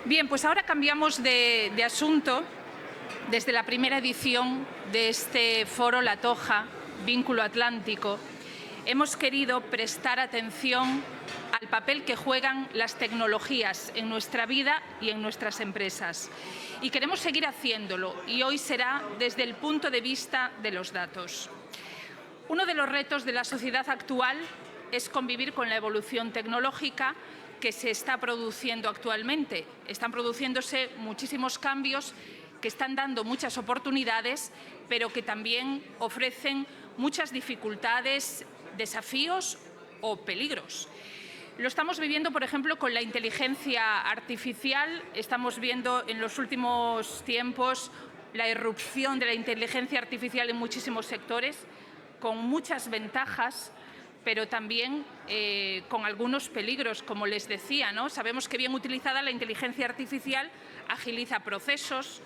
Bien, pues ahora cambiamos de asunto. Desde la primera edición de este foro La Toja, Vínculo Atlántico, hemos querido prestar atención al papel que juegan las tecnologías en nuestra vida y en nuestras empresas. Y queremos seguir haciéndolo, y hoy será desde el punto de vista de los datos. Uno de los retos de la sociedad actual es convivir con la evolución tecnológica que se está produciendo actualmente. Están produciéndose muchísimos cambios que están dando muchas oportunidades, pero que también ofrecen muchas dificultades, desafíos o peligros. Lo estamos viviendo, por ejemplo, con la inteligencia artificial. Estamos viendo en los últimos tiempos la irrupción de la inteligencia artificial en muchísimos sectores, con muchas ventajas, pero también con algunos peligros, como les decía, ¿no? Sabemos que bien utilizada la inteligencia artificial agiliza procesos,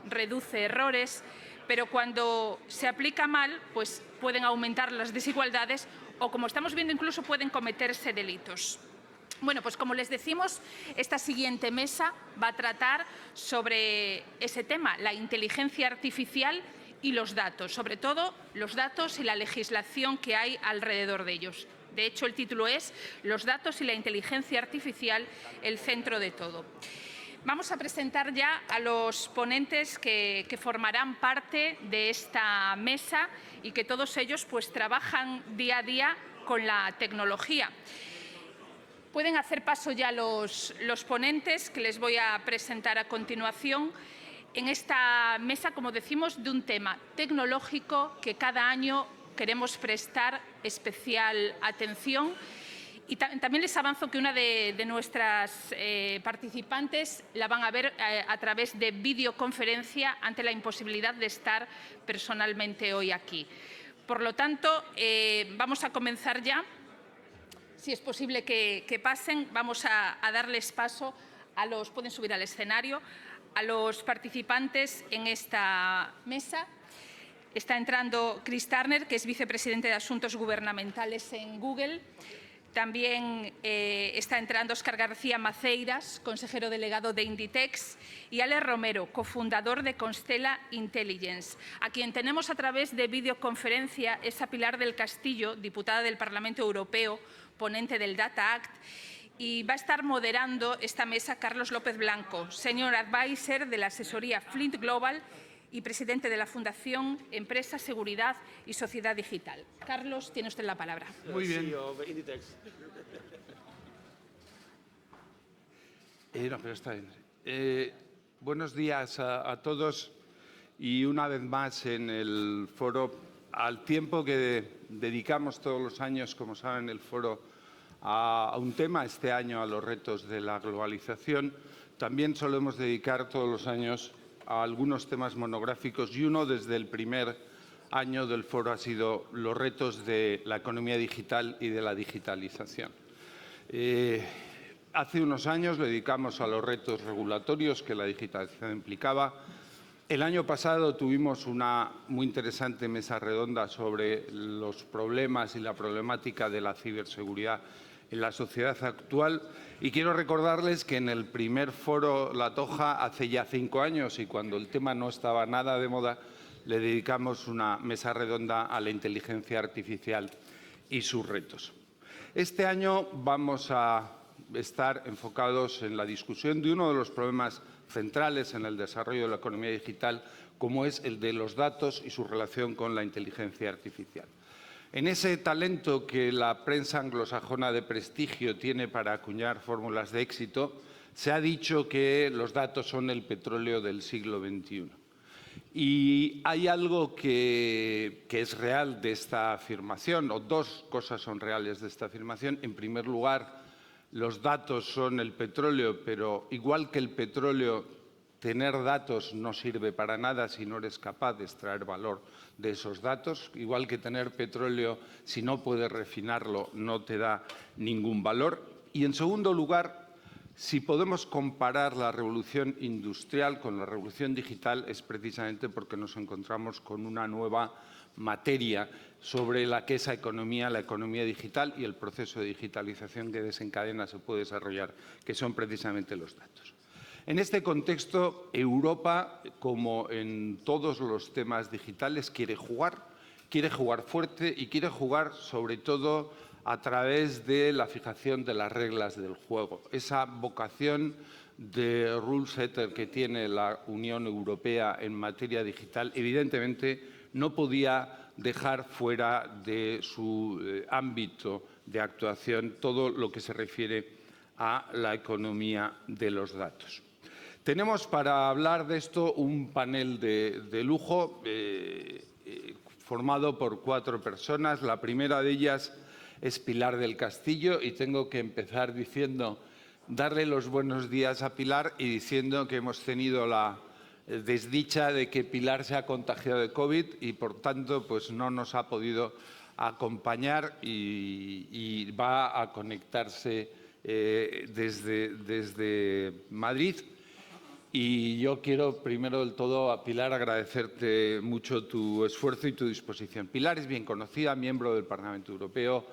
reduce errores, pero cuando se aplica mal, pues pueden aumentar las desigualdades o, como estamos viendo, incluso pueden cometerse delitos. Bueno, pues como les decimos, esta siguiente mesa va a tratar sobre ese tema, la inteligencia artificial y los datos, sobre todo los datos y la legislación que hay alrededor de ellos. De hecho, el título es Los datos y la inteligencia artificial, el centro de todo. Vamos a presentar ya a los ponentes que formarán parte de esta mesa y que todos ellos pues trabajan día a día con la tecnología. Pueden hacer paso ya los ponentes que les voy a presentar a continuación en esta mesa, como decimos, de un tema tecnológico que cada año queremos prestar especial atención. Y también les avanzo que una de nuestras participantes la van a ver a través de videoconferencia ante la imposibilidad de estar personalmente hoy aquí. Por lo tanto, vamos a comenzar ya. Si es posible que pasen, vamos a darles paso a los, pueden subir al escenario, a los participantes en esta mesa. Está entrando Chris Turner, que es vicepresidente de Asuntos Gubernamentales en Google. También está entrando Óscar García Maceiras, consejero delegado de Inditex, y Ale Romero, cofundador de Constella Intelligence. A quien tenemos a través de videoconferencia es a Pilar del Castillo, diputada del Parlamento Europeo, ponente del Data Act, y va a estar moderando esta mesa Carlos López Blanco, Senior Advisor de la asesoría Flint Global y presidente de la Fundación Empresa, Seguridad y Sociedad Digital. Carlos, tiene usted la palabra. Muy bien. No, pero está bien. Buenos días a todos y una vez más en el foro, al tiempo que dedicamos todos los años, como saben, el foro a un tema, este año a los retos de la globalización, también solemos dedicar todos los años a algunos temas monográficos, y uno desde el primer año del foro ha sido los retos de la economía digital y de la digitalización. Hace unos años le dedicamos a los retos regulatorios que la digitalización implicaba. El año pasado tuvimos una muy interesante mesa redonda sobre los problemas y la problemática de la ciberseguridad en la sociedad actual, y quiero recordarles que en el primer foro La Toja, hace ya 5 años, y cuando el tema no estaba nada de moda, le dedicamos una mesa redonda a la inteligencia artificial y sus retos. Este año vamos a estar enfocados en la discusión de uno de los problemas centrales en el desarrollo de la economía digital, como es el de los datos y su relación con la inteligencia artificial. En ese talento que la prensa anglosajona de prestigio tiene para acuñar fórmulas de éxito, se ha dicho que los datos son el petróleo del siglo XXI. Y hay algo que es real de esta afirmación, o dos cosas son reales de esta afirmación. En primer lugar, los datos son el petróleo, pero igual que el petróleo, tener datos no sirve para nada si no eres capaz de extraer valor de esos datos. Igual que tener petróleo, si no puedes refinarlo, no te da ningún valor. Y en segundo lugar, si podemos comparar la revolución industrial con la revolución digital, es precisamente porque nos encontramos con una nueva materia sobre la que esa economía, la economía digital y el proceso de digitalización que desencadena se puede desarrollar, que son precisamente los datos. En este contexto, Europa, como en todos los temas digitales, quiere jugar fuerte y quiere jugar sobre todo a través de la fijación de las reglas del juego. Esa vocación de rule setter que tiene la Unión Europea en materia digital, evidentemente no podía dejar fuera de su ámbito de actuación todo lo que se refiere a la economía de los datos. Tenemos para hablar de esto un panel de lujo formado por 4 personas. La primera de ellas es Pilar del Castillo y tengo que empezar darle los buenos días a Pilar y diciendo que hemos tenido la desdicha de que Pilar se ha contagiado de COVID y, por tanto, pues no nos ha podido acompañar y va a conectarse desde Madrid. Y yo quiero, primero del todo, a Pilar agradecerte mucho tu esfuerzo y tu disposición. Pilar es bien conocida, miembro del Parlamento Europeo.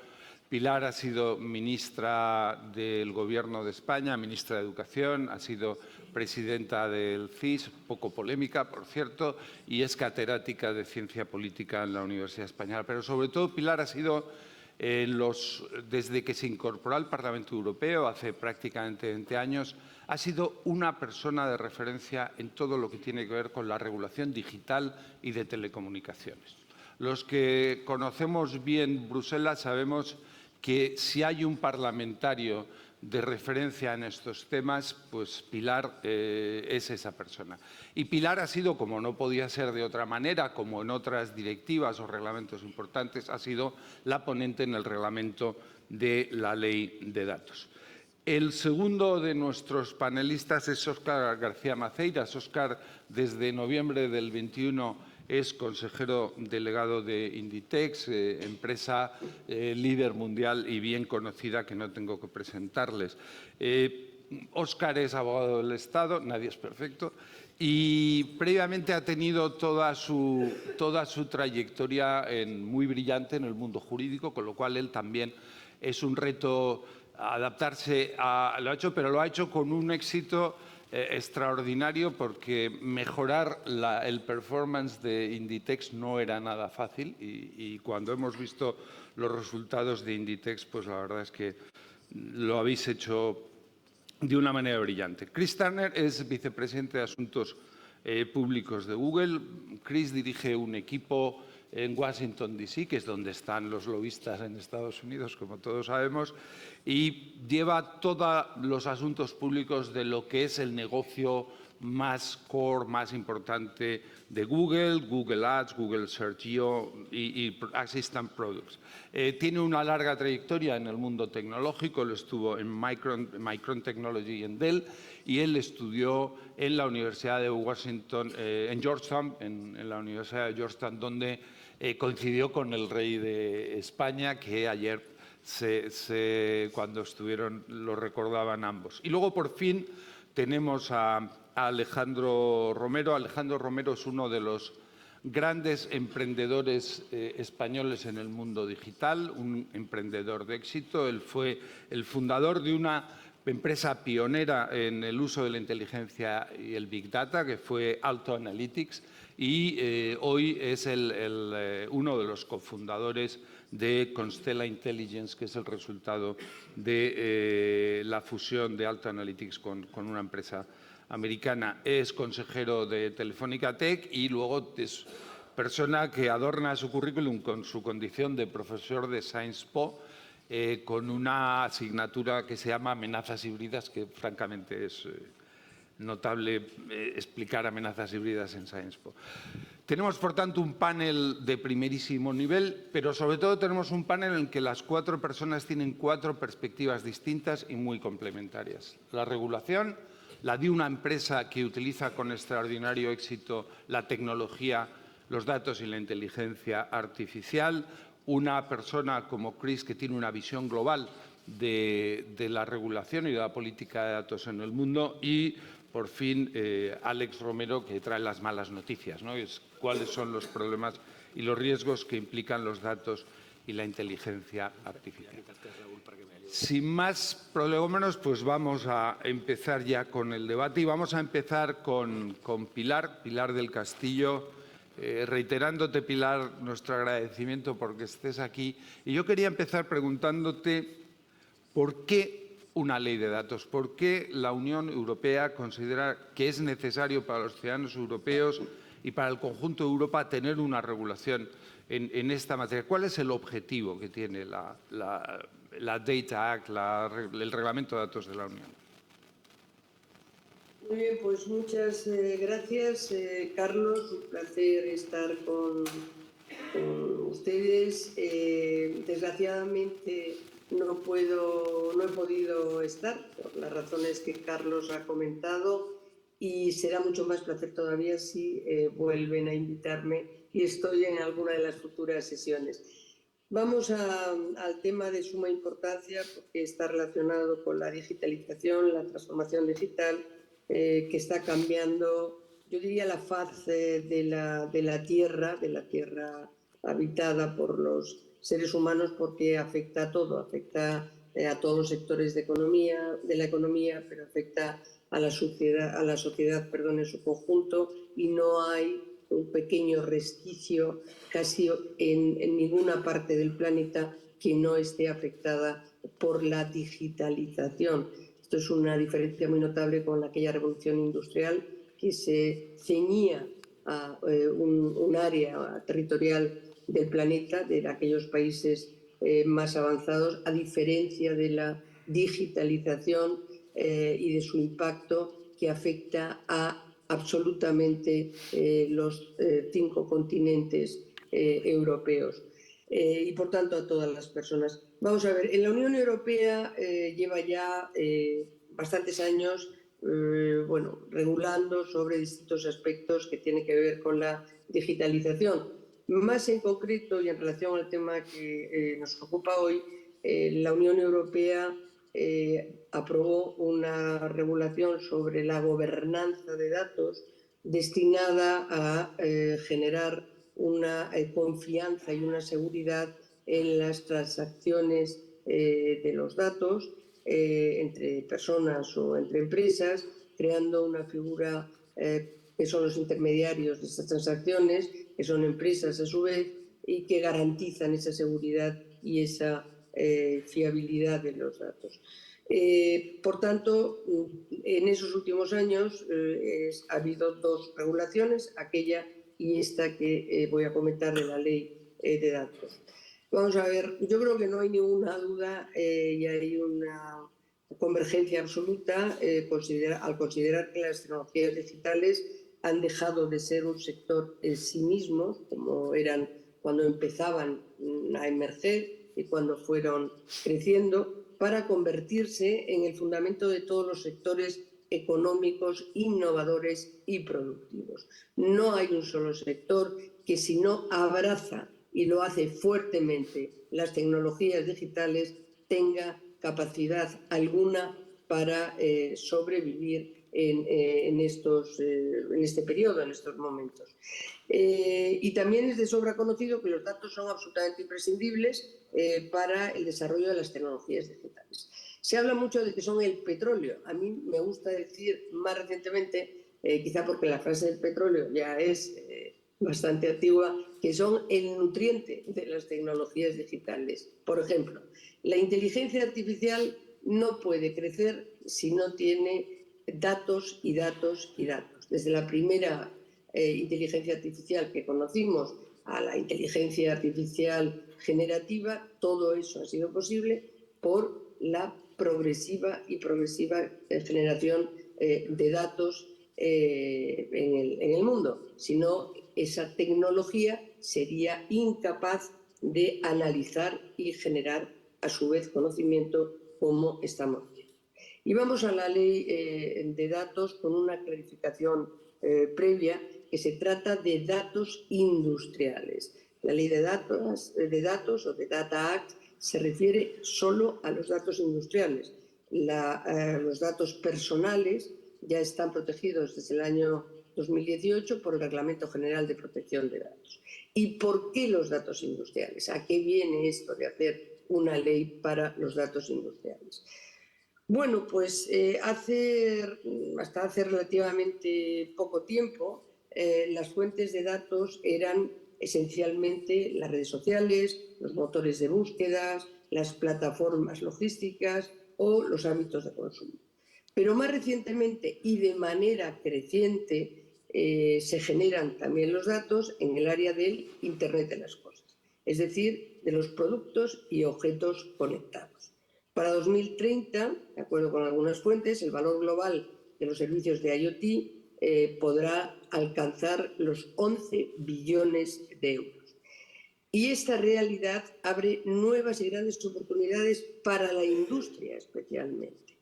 Pilar ha sido ministra del Gobierno de España, ministra de Educación, ha sido presidenta del CIS, poco polémica, por cierto, y es catedrática de Ciencia Política en la Universidad Española. Pero, sobre todo, Pilar ha sido, desde que se incorporó al Parlamento Europeo, hace prácticamente 20 años, ha sido una persona de referencia en todo lo que tiene que ver con la regulación digital y de telecomunicaciones. Los que conocemos bien Bruselas sabemos que si hay un parlamentario de referencia en estos temas, pues Pilar es esa persona. Y Pilar ha sido, como no podía ser de otra manera, como en otras directivas o reglamentos importantes, ha sido la ponente en el reglamento de la Ley de Datos. El segundo de nuestros panelistas es Óscar García Maceiras. Óscar, desde noviembre del 21, es consejero delegado de Inditex, empresa líder mundial y bien conocida que no tengo que presentarles. Óscar es abogado del Estado, nadie es perfecto, y previamente ha tenido toda su trayectoria muy brillante en el mundo jurídico, con lo cual él también es un reto adaptarse lo ha hecho, pero lo ha hecho con un éxito extraordinario, porque mejorar el performance de Inditex no era nada fácil y cuando hemos visto los resultados de Inditex, pues la verdad es que lo habéis hecho de una manera brillante. Chris Turner es vicepresidente de Asuntos Públicos de Google. Chris dirige un equipo en Washington, D.C., que es donde están los lobistas en Estados Unidos, como todos sabemos, y lleva todos los asuntos públicos de lo que es el negocio más core, más importante de Google, Google Ads, Google Search Geo y Assistant Products. Tiene una larga trayectoria en el mundo tecnológico, él estuvo en Micron Technology y en Dell, y él estudió en la Universidad de Washington, en Georgetown, en la Universidad de Georgetown, donde coincidió con el rey de España, que ayer, cuando estuvieron, lo recordaban ambos. Y luego, por fin, tenemos a Alejandro Romero. Alejandro Romero es uno de los grandes emprendedores españoles en el mundo digital, un emprendedor de éxito. Él fue el fundador de una empresa pionera en el uso de la inteligencia y el Big Data, que fue Alto Analytics, y hoy es uno de los cofundadores de Constella Intelligence, que es el resultado de la fusión de Alto Analytics con una empresa americana. Es consejero de Telefónica Tech y luego es persona que adorna su currículum con su condición de profesor de Sciences Po, con una asignatura que se llama Amenazas Híbridas, que francamente es notable explicar amenazas híbridas en Sciences Po. Tenemos, por tanto, un panel de primerísimo nivel, pero sobre todo tenemos un panel en el que las 4 personas tienen 4 perspectivas distintas y muy complementarias. La regulación, la de una empresa que utiliza con extraordinario éxito la tecnología, los datos y la inteligencia artificial. Una persona como Chris, que tiene una visión global de la regulación y de la política de datos en el mundo. Y, por fin, Alex Romero, que trae las malas noticias, ¿no? Cuáles son los problemas y los riesgos que implican los datos y la inteligencia artificial. Sin más prolegómenos, pues vamos a empezar ya con el debate y vamos a empezar con Pilar del Castillo, reiterándote, Pilar, nuestro agradecimiento porque estés aquí. Y yo quería empezar preguntándote por qué una ley de datos, por qué la Unión Europea considera que es necesario para los ciudadanos europeos y para el conjunto de Europa tener una regulación en esta materia. ¿Cuál es el objetivo que tiene la Data Act, el Reglamento de Datos de la Unión? Muy bien, pues muchas gracias, Carlos. Un placer estar con ustedes. Desgraciadamente no he podido estar por las razones que Carlos ha comentado y será mucho más placer todavía si vuelven a invitarme y estoy en alguna de las futuras sesiones. Vamos al tema de suma importancia porque está relacionado con la digitalización, la transformación digital que está cambiando, yo diría, la faz de la Tierra habitada por los seres humanos porque afecta a todo, afecta a todos los sectores de la economía, pero afecta a la sociedad en su conjunto y no hay un pequeño resquicio casi en ninguna parte del planeta que no esté afectada por la digitalización. Esto es una diferencia muy notable con aquella revolución industrial que se ceñía a un área territorial del planeta, de aquellos países más avanzados, a diferencia de la digitalización y de su impacto que afecta a absolutamente los 5 continentes europeos y por tanto a todas las personas. Vamos a ver, en la Unión Europea lleva ya bastantes años regulando sobre distintos aspectos que tienen que ver con la digitalización. Más en concreto y en relación al tema que nos ocupa hoy, la Unión Europea aprobó una regulación sobre la gobernanza de datos destinada a generar una confianza y una seguridad en las transacciones de los datos entre personas o entre empresas, creando una figura que son los intermediarios de estas transacciones, que son empresas a su vez, y que garantizan esa seguridad y esa fiabilidad de los datos. Por tanto, en esos últimos años ha habido 2 regulaciones, aquella y esta que voy a comentar de la ley de datos. Vamos a ver, yo creo que no hay ninguna duda y hay una convergencia absoluta al considerar que las tecnologías digitales han dejado de ser un sector en sí mismos, como eran cuando empezaban a emerger y cuando fueron creciendo, para convertirse en el fundamento de todos los sectores económicos, innovadores y productivos. No hay un solo sector que, si no abraza y lo hace fuertemente las tecnologías digitales, tenga capacidad alguna para sobrevivir en este periodo, en estos momentos. Y también es de sobra conocido que los datos son absolutamente imprescindibles para el desarrollo de las tecnologías digitales. Se habla mucho de que son el petróleo. A mí me gusta decir más recientemente, quizá porque la frase del petróleo ya es bastante antigua, que son el nutriente de las tecnologías digitales. Por ejemplo, la inteligencia artificial no puede crecer si no tiene datos y datos y datos. Desde la primera inteligencia artificial que conocimos a la inteligencia artificial generativa, todo eso ha sido posible por la progresiva generación de datos en el mundo. Si no, esa tecnología sería incapaz de analizar y generar a su vez conocimiento como estamos haciendo. Y vamos a la ley de datos con una clarificación previa, que se trata de datos industriales. La ley de datos o de Data Act se refiere solo a los datos industriales. Los datos personales ya están protegidos desde el año 2018 por el Reglamento General de Protección de Datos. ¿Y por qué los datos industriales? ¿A qué viene esto de hacer una ley para los datos industriales. Bueno, pues hasta hace relativamente poco tiempo las fuentes de datos eran esencialmente las redes sociales, los motores de búsquedas, las plataformas logísticas o los hábitos de consumo. Pero más recientemente y de manera creciente se generan también los datos en el área del Internet de las cosas, es decir, de los productos y objetos conectados. Para 2030, de acuerdo con algunas fuentes, el valor global de los servicios de IoT podrá alcanzar los 11 billones de euros. Y esta realidad abre nuevas y grandes oportunidades para la industria especialmente.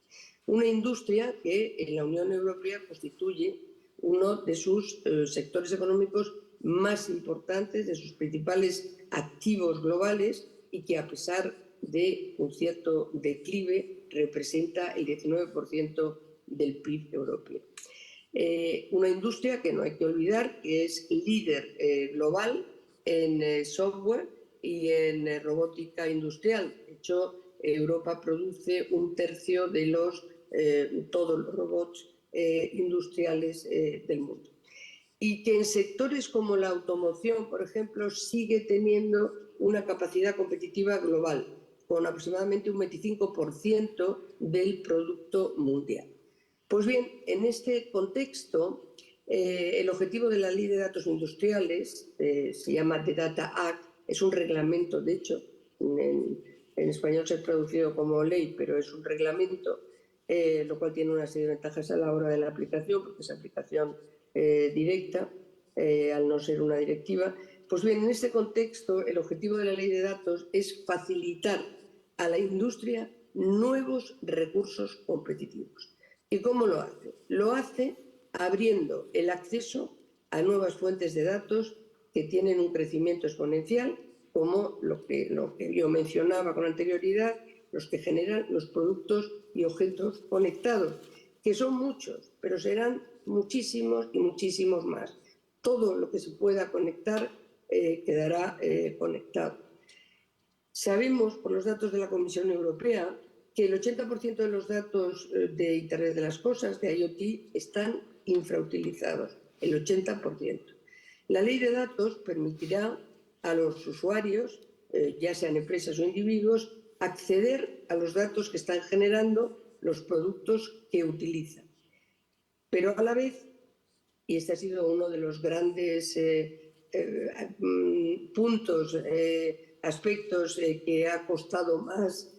Una industria que en la Unión Europea constituye uno de sus sectores económicos más importantes, de sus principales activos globales y que a pesar de un cierto declive representa el 19% del PIB europeo. Una industria que no hay que olvidar que es líder global en software y en robótica industrial. De hecho, Europa produce un tercio de todos los robots industriales del mundo. Y que en sectores como la automoción, por ejemplo, sigue teniendo una capacidad competitiva global, con aproximadamente un 25% del producto mundial. Pues bien, en este contexto, el objetivo de la Ley de Datos Industriales se llama The Data Act, es un reglamento, de hecho, en español se ha traducido como ley, pero es un reglamento, lo cual tiene una serie de ventajas a la hora de la aplicación, porque es aplicación directa, al no ser una directiva. Pues bien, en este contexto, el objetivo de la Ley de Datos es facilitar a la industria nuevos recursos competitivos. ¿Y cómo lo hace? Lo hace abriendo el acceso a nuevas fuentes de datos que tienen un crecimiento exponencial, como lo que yo mencionaba con anterioridad, los que generan los productos y objetos conectados, que son muchos, pero serán muchísimos y muchísimos más. Todo lo que se pueda conectar quedará conectado. Sabemos, por los datos de la Comisión Europea, que el 80% de los datos de Internet de las Cosas, de IoT, están infrautilizados, el 80%. La ley de datos permitirá a los usuarios, ya sean empresas o individuos, acceder a los datos que están generando los productos que utilizan. Pero a la vez, y este ha sido uno de los grandes puntos, aspectos que ha costado más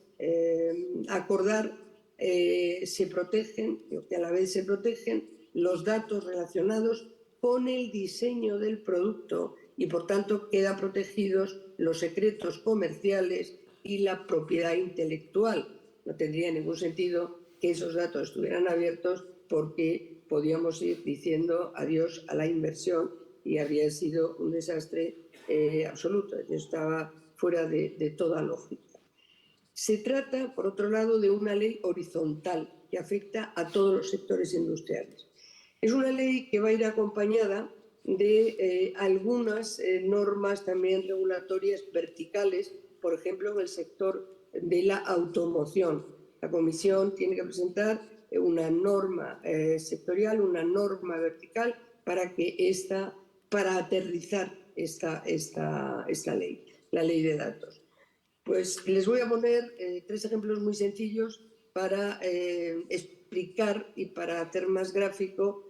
acordar, se protegen, que a la vez se protegen los datos relacionados con el diseño del producto y, por tanto, quedan protegidos los secretos comerciales y la propiedad intelectual. No tendría ningún sentido que esos datos estuvieran abiertos porque podíamos ir diciendo adiós a la inversión y habría sido un desastre absoluto. Estaba fuera de toda lógica. Se trata, por otro lado, de una ley horizontal que afecta a todos los sectores industriales. Es una ley que va a ir acompañada de algunas normas también regulatorias verticales, por ejemplo, en el sector de la automoción. La Comisión tiene que presentar una norma sectorial, una norma vertical para aterrizar esta ley, la ley de datos. Pues les voy a poner 3 ejemplos muy sencillos para explicar y para hacer más gráfico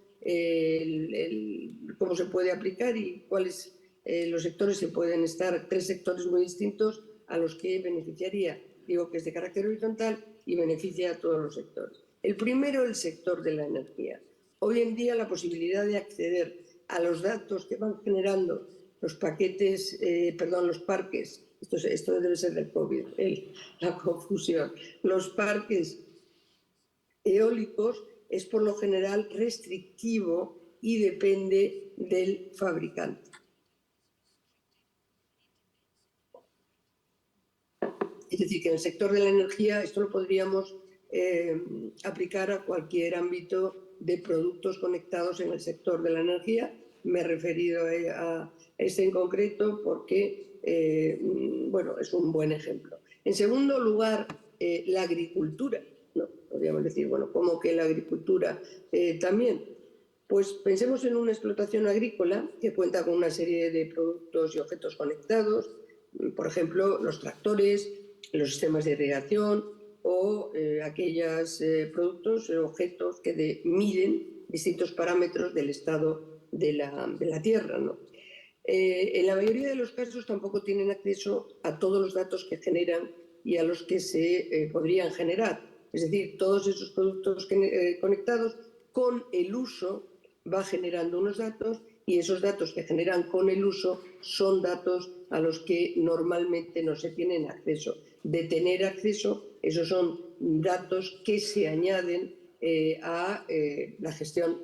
cómo se puede aplicar y cuáles los sectores se pueden estar, 3 sectores muy distintos a los que beneficiaría. Digo que es de carácter horizontal y beneficia a todos los sectores. El primero, el sector de la energía. Hoy en día la posibilidad de acceder a los datos que van generando los parques, esto debe ser del COVID, la confusión, los parques eólicos es por lo general restrictivo y depende del fabricante. Es decir, que en el sector de la energía esto lo podríamos aplicar a cualquier ámbito de productos conectados en el sector de la energía. Me he referido a este en concreto porque bueno, es un buen ejemplo. En segundo lugar, la agricultura, ¿no? Podríamos decir, bueno, ¿cómo que la agricultura también? Pues pensemos en una explotación agrícola que cuenta con una serie de productos y objetos conectados, por ejemplo, los tractores, los sistemas de irrigación o aquellos productos o objetos que miden distintos parámetros del estado de la tierra, ¿no? En la mayoría de los casos tampoco tienen acceso a todos los datos que generan y a los que se podrían generar. Es decir, todos esos productos conectados con el uso va generando unos datos y esos datos que generan con el uso son datos a los que normalmente no se tienen acceso. De tener acceso, esos son datos que se añaden a la gestión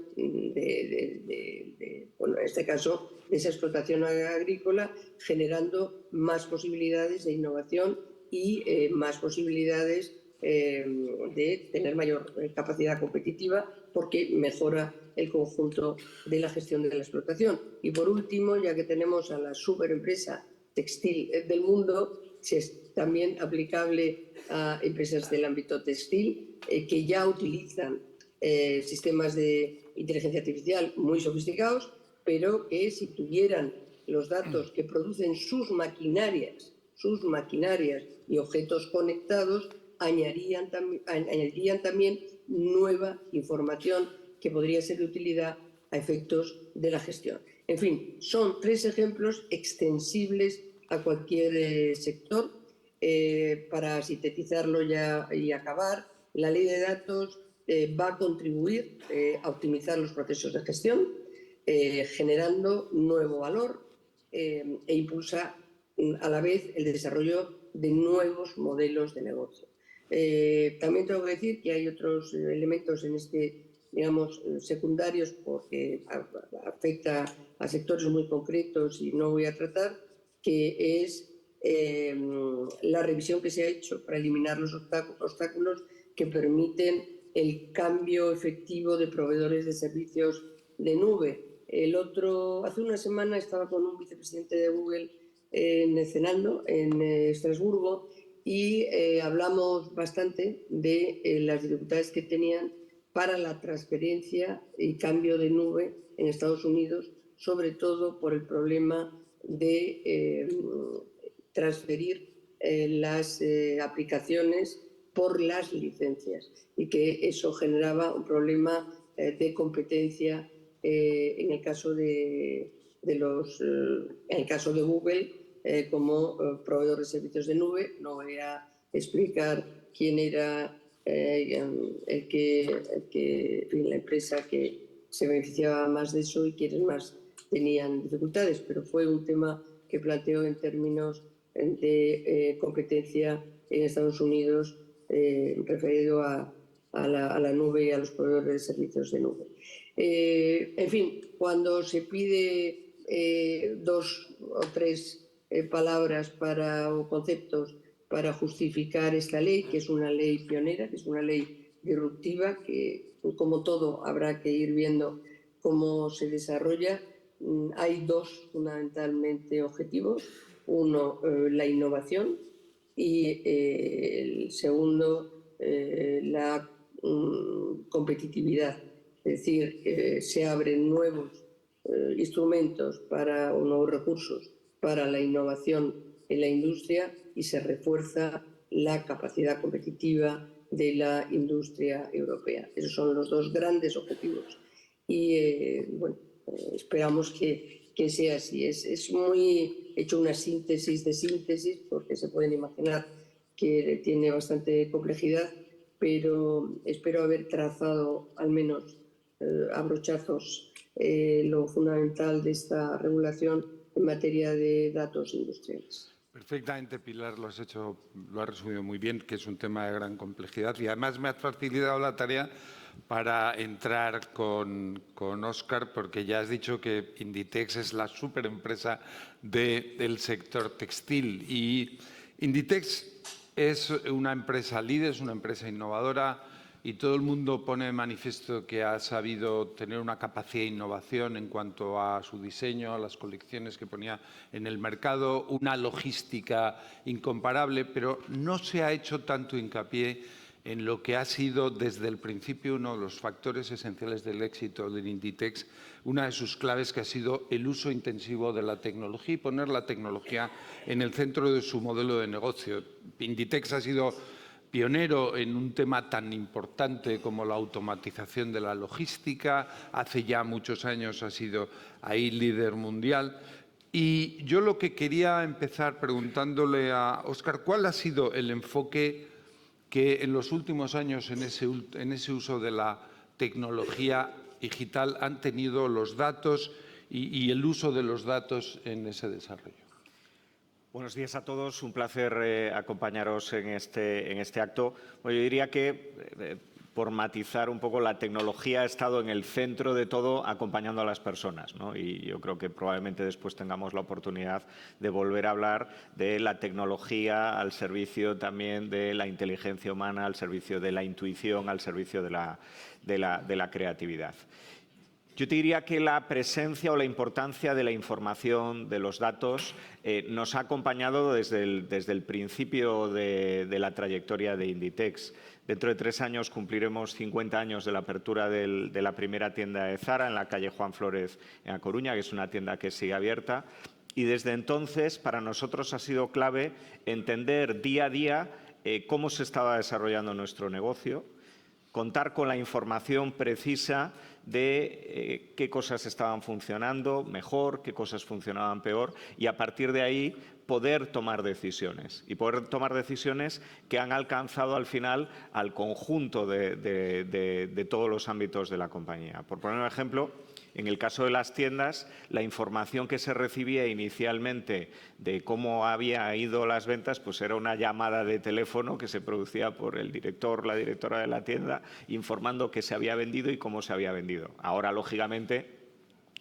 bueno, en este caso, de esa explotación agrícola, generando más posibilidades de innovación y más posibilidades de tener mayor capacidad competitiva porque mejora el conjunto de la gestión de la explotación. Y por último, ya que tenemos a la superempresa textil del mundo, es también aplicable a empresas del ámbito textil que ya utilizan sistemas de inteligencia artificial muy sofisticados, pero que si tuvieran los datos que producen sus maquinarias y objetos conectados, añadirían también nueva información que podría ser de utilidad a efectos de la gestión. En fin, son 3 ejemplos extensibles a cualquier sector. Para sintetizarlo ya y acabar, la ley de datos va a contribuir a optimizar los procesos de gestión, generando nuevo valor e impulsa a la vez el desarrollo de nuevos modelos de negocio. También tengo que decir que hay otros elementos en digamos, secundarios porque afecta a sectores muy concretos y no voy a tratar, que es la revisión que se ha hecho para eliminar los obstáculos que permiten el cambio efectivo de proveedores de servicios de nube. Hace una semana estaba con un vicepresidente de Google cenando en Estrasburgo y hablamos bastante de las dificultades que tenían para la transferencia y cambio de nube en Estados Unidos, sobre todo por el problema de transferir las aplicaciones por las licencias y que eso generaba un problema de competencia en el caso de Google como proveedor de servicios de nube. No voy a explicar quién era la empresa que se beneficiaba más de eso y quienes más tenían dificultades, pero fue un tema que planteó en términos de competencia en Estados Unidos referido a la nube y a los proveedores de servicios de nube. En fin, cuando se pide 2 o 3 palabras o conceptos para justificar esta ley, que es una ley pionera, que es una ley disruptiva, que como todo habrá que ir viendo cómo se desarrolla. Hay 2 fundamentalmente objetivos. Uno, la innovación y el segundo, la competitividad. Es decir, se abren nuevos instrumentos o nuevos recursos para la innovación en la industria y se refuerza la capacidad competitiva de la industria europea. Esos son los 2 grandes objetivos y bueno, esperamos que sea así. Es muy hecho una síntesis de síntesis porque se pueden imaginar que tiene bastante complejidad, pero espero haber trazado al menos a brochazos lo fundamental de esta regulación en materia de datos industriales. Perfectamente, Pilar, lo has resumido muy bien, que es un tema de gran complejidad y además me has facilitado la tarea para entrar con Óscar, porque ya has dicho que Inditex es la superempresa del sector textil y Inditex es una empresa líder, es una empresa innovadora, y todo el mundo pone de manifiesto que ha sabido tener una capacidad de innovación en cuanto a su diseño, a las colecciones que ponía en el mercado, una logística incomparable, pero no se ha hecho tanto hincapié en lo que ha sido desde el principio uno de los factores esenciales del éxito del Inditex, una de sus claves que ha sido el uso intensivo de la tecnología y poner la tecnología en el centro de su modelo de negocio. Inditex ha sido pionero en un tema tan importante como la automatización de la logística, hace ya muchos años ha sido ahí líder mundial. Y yo lo que quería empezar preguntándole a Óscar, ¿cuál ha sido el enfoque que en los últimos años en ese uso de la tecnología digital han tenido los datos y el uso de los datos en ese desarrollo? Buenos días a todos. Un placer acompañaros en este acto. Bueno, yo diría que, por matizar un poco, la tecnología ha estado en el centro de todo acompañando a las personas, ¿no? Y yo creo que probablemente después tengamos la oportunidad de volver a hablar de la tecnología al servicio también de la inteligencia humana, al servicio de la intuición, al servicio de la creatividad. Yo te diría que la presencia o la importancia de la información, de los datos, nos ha acompañado desde el principio de la trayectoria de Inditex. Dentro de 3 años cumpliremos 50 años de la apertura de la primera tienda de Zara en la calle Juan Flórez, en A Coruña, que es una tienda que sigue abierta. Y desde entonces, para nosotros ha sido clave entender día a día cómo se estaba desarrollando nuestro negocio, contar con la información precisa de qué cosas estaban funcionando mejor, qué cosas funcionaban peor, y a partir de ahí poder tomar decisiones. Y poder tomar decisiones que han alcanzado al final al conjunto de todos los ámbitos de la compañía. Por poner un ejemplo, en el caso de las tiendas, la información que se recibía inicialmente de cómo había ido las ventas, pues era una llamada de teléfono que se producía por el director, la directora de la tienda, informando qué se había vendido y cómo se había vendido. Ahora, lógicamente,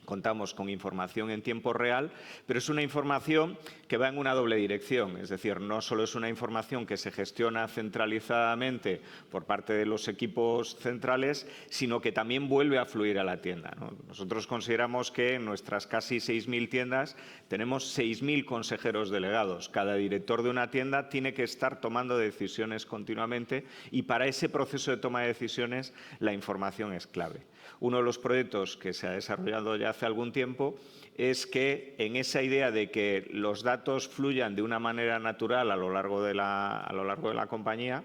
contamos con información en tiempo real, pero es una información que va en una doble dirección. Es decir, no solo es una información que se gestiona centralizadamente por parte de los equipos centrales, sino que también vuelve a fluir a la tienda, ¿no? Nosotros consideramos que en nuestras casi 6.000 tiendas tenemos 6.000 consejeros delegados. Cada director de una tienda tiene que estar tomando decisiones continuamente y para ese proceso de toma de decisiones la información es clave. Uno de los proyectos que se ha desarrollado ya hace algún tiempo es que en esa idea de que los datos fluyan de una manera natural a lo largo de la compañía,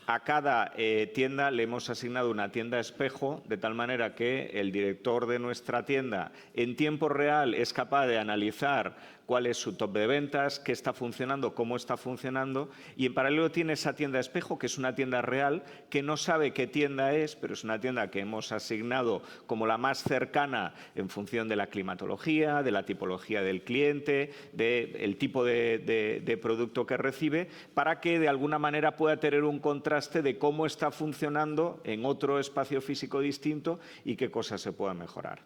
a cada tienda le hemos asignado una tienda espejo, de tal manera que el director de nuestra tienda en tiempo real es capaz de analizar cuál es su top de ventas, qué está funcionando, cómo está funcionando, y en paralelo tiene esa tienda espejo, que es una tienda real, que no sabe qué tienda es, pero es una tienda que hemos asignado como la más cercana en función de la climatología, de la tipología del cliente, del tipo de producto que recibe, para que de alguna manera pueda tener un contraste de cómo está funcionando en otro espacio físico distinto y qué cosas se puedan mejorar.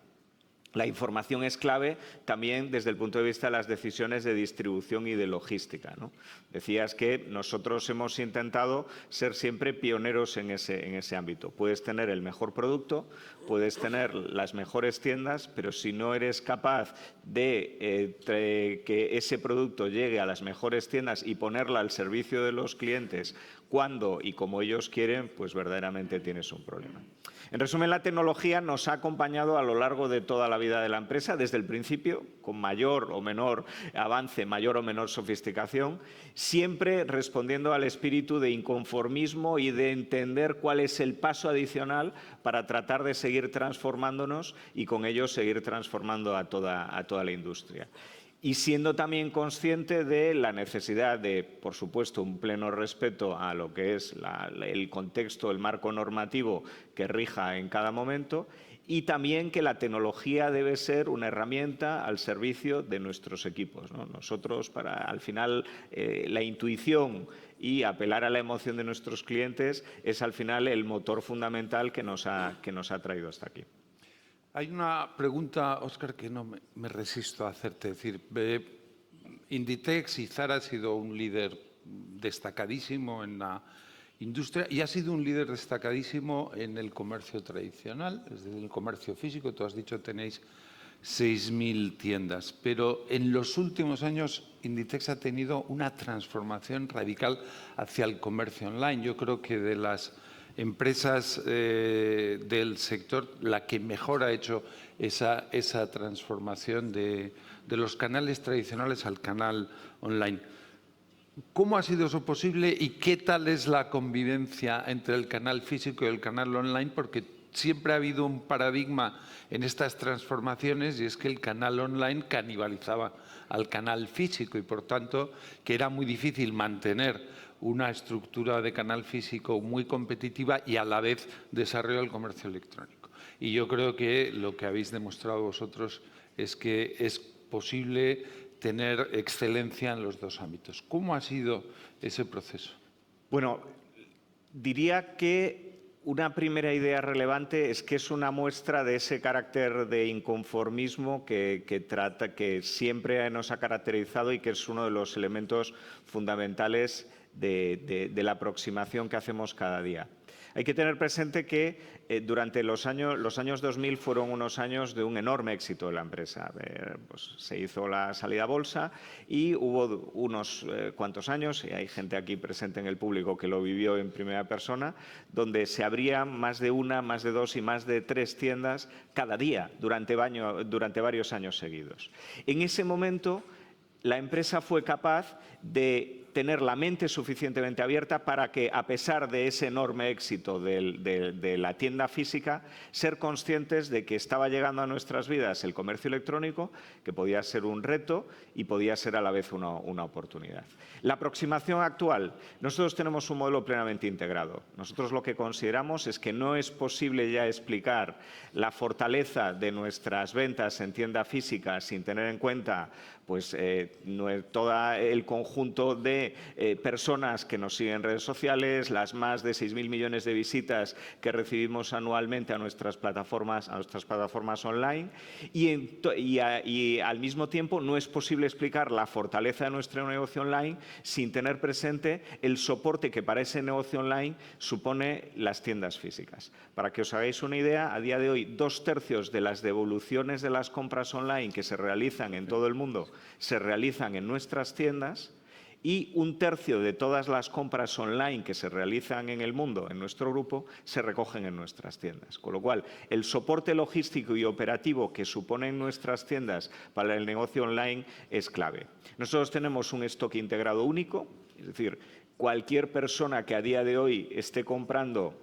La información es clave también desde el punto de vista de las decisiones de distribución y de logística, ¿no? Decías que nosotros hemos intentado ser siempre pioneros en ese ámbito. Puedes tener el mejor producto, puedes tener las mejores tiendas, pero si no eres capaz de que ese producto llegue a las mejores tiendas y ponerla al servicio de los clientes cuando y como ellos quieren, pues verdaderamente tienes un problema. En resumen, la tecnología nos ha acompañado a lo largo de toda la vida de la empresa, desde el principio, con mayor o menor avance, mayor o menor sofisticación, siempre respondiendo al espíritu de inconformismo y de entender cuál es el paso adicional para tratar de seguir transformándonos y con ello seguir transformando a toda la industria. Y siendo también consciente de la necesidad de, por supuesto, un pleno respeto a lo que es el contexto, el marco normativo que rija en cada momento, y también que la tecnología debe ser una herramienta al servicio de nuestros equipos, ¿no? Nosotros, al final, la intuición y apelar a la emoción de nuestros clientes es al final el motor fundamental que nos ha traído hasta aquí. Hay una pregunta, Óscar, que no me resisto a hacerte. Es decir, Inditex y Zara ha sido un líder destacadísimo en la industria y ha sido un líder destacadísimo en el comercio tradicional, es decir, el comercio físico. Tú has dicho tenéis 6.000 tiendas, pero en los últimos años Inditex ha tenido una transformación radical hacia el comercio online. Yo creo que de las empresas del sector, la que mejor ha hecho esa transformación de los canales tradicionales al canal online. ¿Cómo ha sido eso posible y qué tal es la convivencia entre el canal físico y el canal online? Porque siempre ha habido un paradigma en estas transformaciones y es que el canal online canibalizaba al canal físico y, por tanto, que era muy difícil mantener una estructura de canal físico muy competitiva y a la vez desarrollar el comercio electrónico. Y yo creo que lo que habéis demostrado vosotros es que es posible tener excelencia en los dos ámbitos. ¿Cómo ha sido ese proceso? Bueno, diría que una primera idea relevante es que es una muestra de ese carácter de inconformismo que siempre nos ha caracterizado y que es uno de los elementos fundamentales de la aproximación que hacemos cada día. Hay que tener presente que durante los años 2000 fueron unos años de un enorme éxito de la empresa. Pues se hizo la salida a bolsa y hubo unos cuantos años, y hay gente aquí presente en el público que lo vivió en primera persona, donde se abrían más de una, más de dos y más de 3 tiendas cada día durante varios años seguidos. En ese momento, la empresa fue capaz de tener la mente suficientemente abierta para que, a pesar de ese enorme éxito de la tienda física, ser conscientes de que estaba llegando a nuestras vidas el comercio electrónico, que podía ser un reto y podía ser a la vez una oportunidad. La aproximación actual, nosotros tenemos un modelo plenamente integrado. Nosotros lo que consideramos es que no es posible ya explicar la fortaleza de nuestras ventas en tienda física sin tener en cuenta pues, todo el conjunto de personas que nos siguen en redes sociales, las más de 6.000 millones de visitas que recibimos anualmente a nuestras plataformas online y al mismo tiempo no es posible explicar la fortaleza de nuestro negocio online sin tener presente el soporte que para ese negocio online supone las tiendas físicas. Para que os hagáis una idea, a día de hoy 2/3 de las devoluciones de las compras online que se realizan en todo el mundo se realizan en nuestras tiendas y 1/3 de todas las compras online que se realizan en el mundo, en nuestro grupo, se recogen en nuestras tiendas. Con lo cual, el soporte logístico y operativo que suponen nuestras tiendas para el negocio online es clave. Nosotros tenemos un stock integrado único, es decir, cualquier persona que a día de hoy esté comprando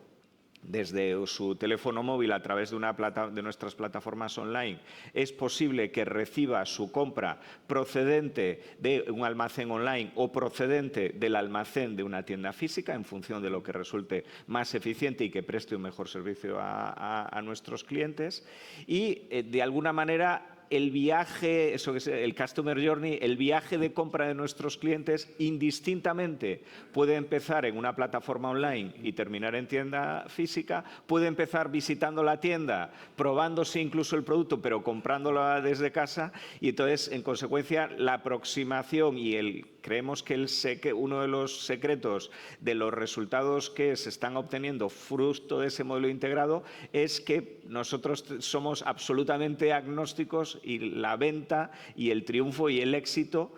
desde su teléfono móvil a través de nuestras plataformas online, es posible que reciba su compra procedente de un almacén online o procedente del almacén de una tienda física en función de lo que resulte más eficiente y que preste un mejor servicio a nuestros clientes. Y, de alguna manera, el viaje, eso que es el Customer Journey, el viaje de compra de nuestros clientes indistintamente puede empezar en una plataforma online y terminar en tienda física, puede empezar visitando la tienda, probándose incluso el producto, pero comprándolo desde casa y entonces, en consecuencia, la aproximación y creemos que uno de los secretos de los resultados que se están obteniendo fruto de ese modelo integrado es que nosotros somos absolutamente agnósticos y la venta y el triunfo y el éxito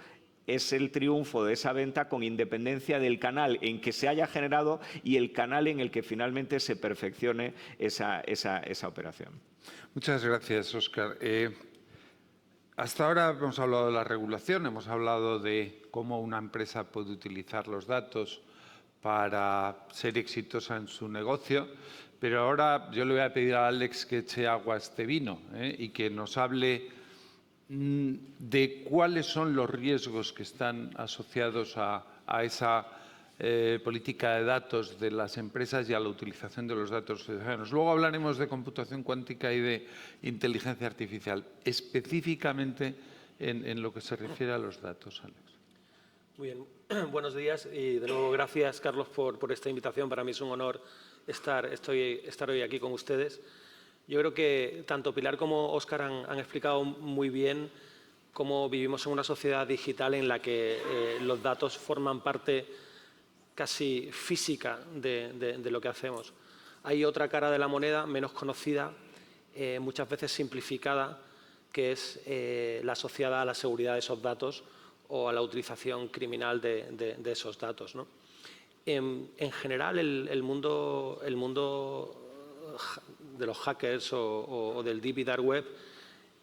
es el triunfo de esa venta con independencia del canal en que se haya generado y el canal en el que finalmente se perfeccione esa operación. Muchas gracias, Óscar. Hasta ahora hemos hablado de la regulación, hemos hablado de cómo una empresa puede utilizar los datos para ser exitosa en su negocio, pero ahora yo le voy a pedir a Alex que eche agua a este vino y que nos hable de cuáles son los riesgos que están asociados a esa política de datos de las empresas y a la utilización de los datos ciudadanos. Luego hablaremos de computación cuántica y de inteligencia artificial, específicamente en lo que se refiere a los datos, Alex. Muy bien, buenos días y de nuevo gracias, Carlos, por esta invitación. Para mí es un honor estar hoy aquí con ustedes. Yo creo que tanto Pilar como Óscar han explicado muy bien cómo vivimos en una sociedad digital en la que los datos forman parte casi física de lo que hacemos. Hay otra cara de la moneda, menos conocida, muchas veces simplificada, que es la asociada a la seguridad de esos datos o a la utilización criminal de esos datos, ¿no? En general, el mundo de los hackers o del Deep y Dark Web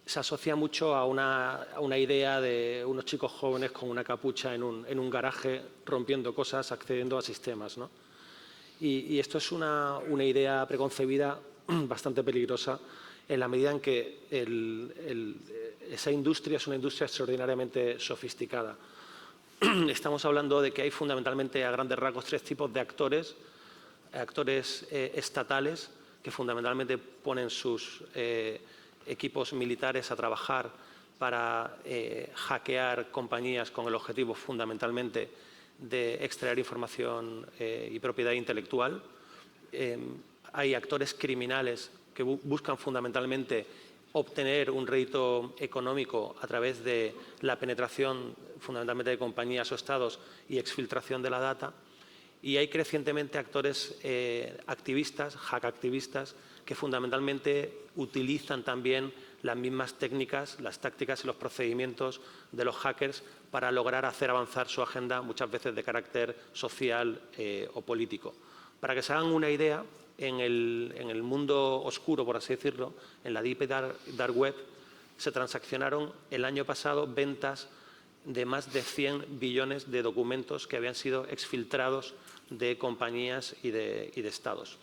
se asocia mucho a una idea de unos chicos jóvenes con una capucha en un garaje rompiendo cosas, accediendo a sistemas, ¿no? Y esto es una idea preconcebida bastante peligrosa en la medida en que esa industria es una industria extraordinariamente sofisticada. Estamos hablando de que hay fundamentalmente, a grandes rasgos, 3 tipos de actores. Actores estatales que fundamentalmente ponen sus equipos militares a trabajar para hackear compañías con el objetivo fundamentalmente de extraer información y propiedad intelectual. Hay actores criminales que buscan fundamentalmente obtener un rédito económico a través de la penetración fundamentalmente de compañías o estados y exfiltración de la data. Y hay crecientemente actores activistas, hackactivistas, que fundamentalmente utilizan también las mismas técnicas, las tácticas y los procedimientos de los hackers para lograr hacer avanzar su agenda, muchas veces de carácter social o político. Para que se hagan una idea, en el mundo oscuro, por así decirlo, en la Deep Dark Web, se transaccionaron el año pasado ventas de más de 100 billones de documentos que habían sido exfiltrados de compañías y de estados.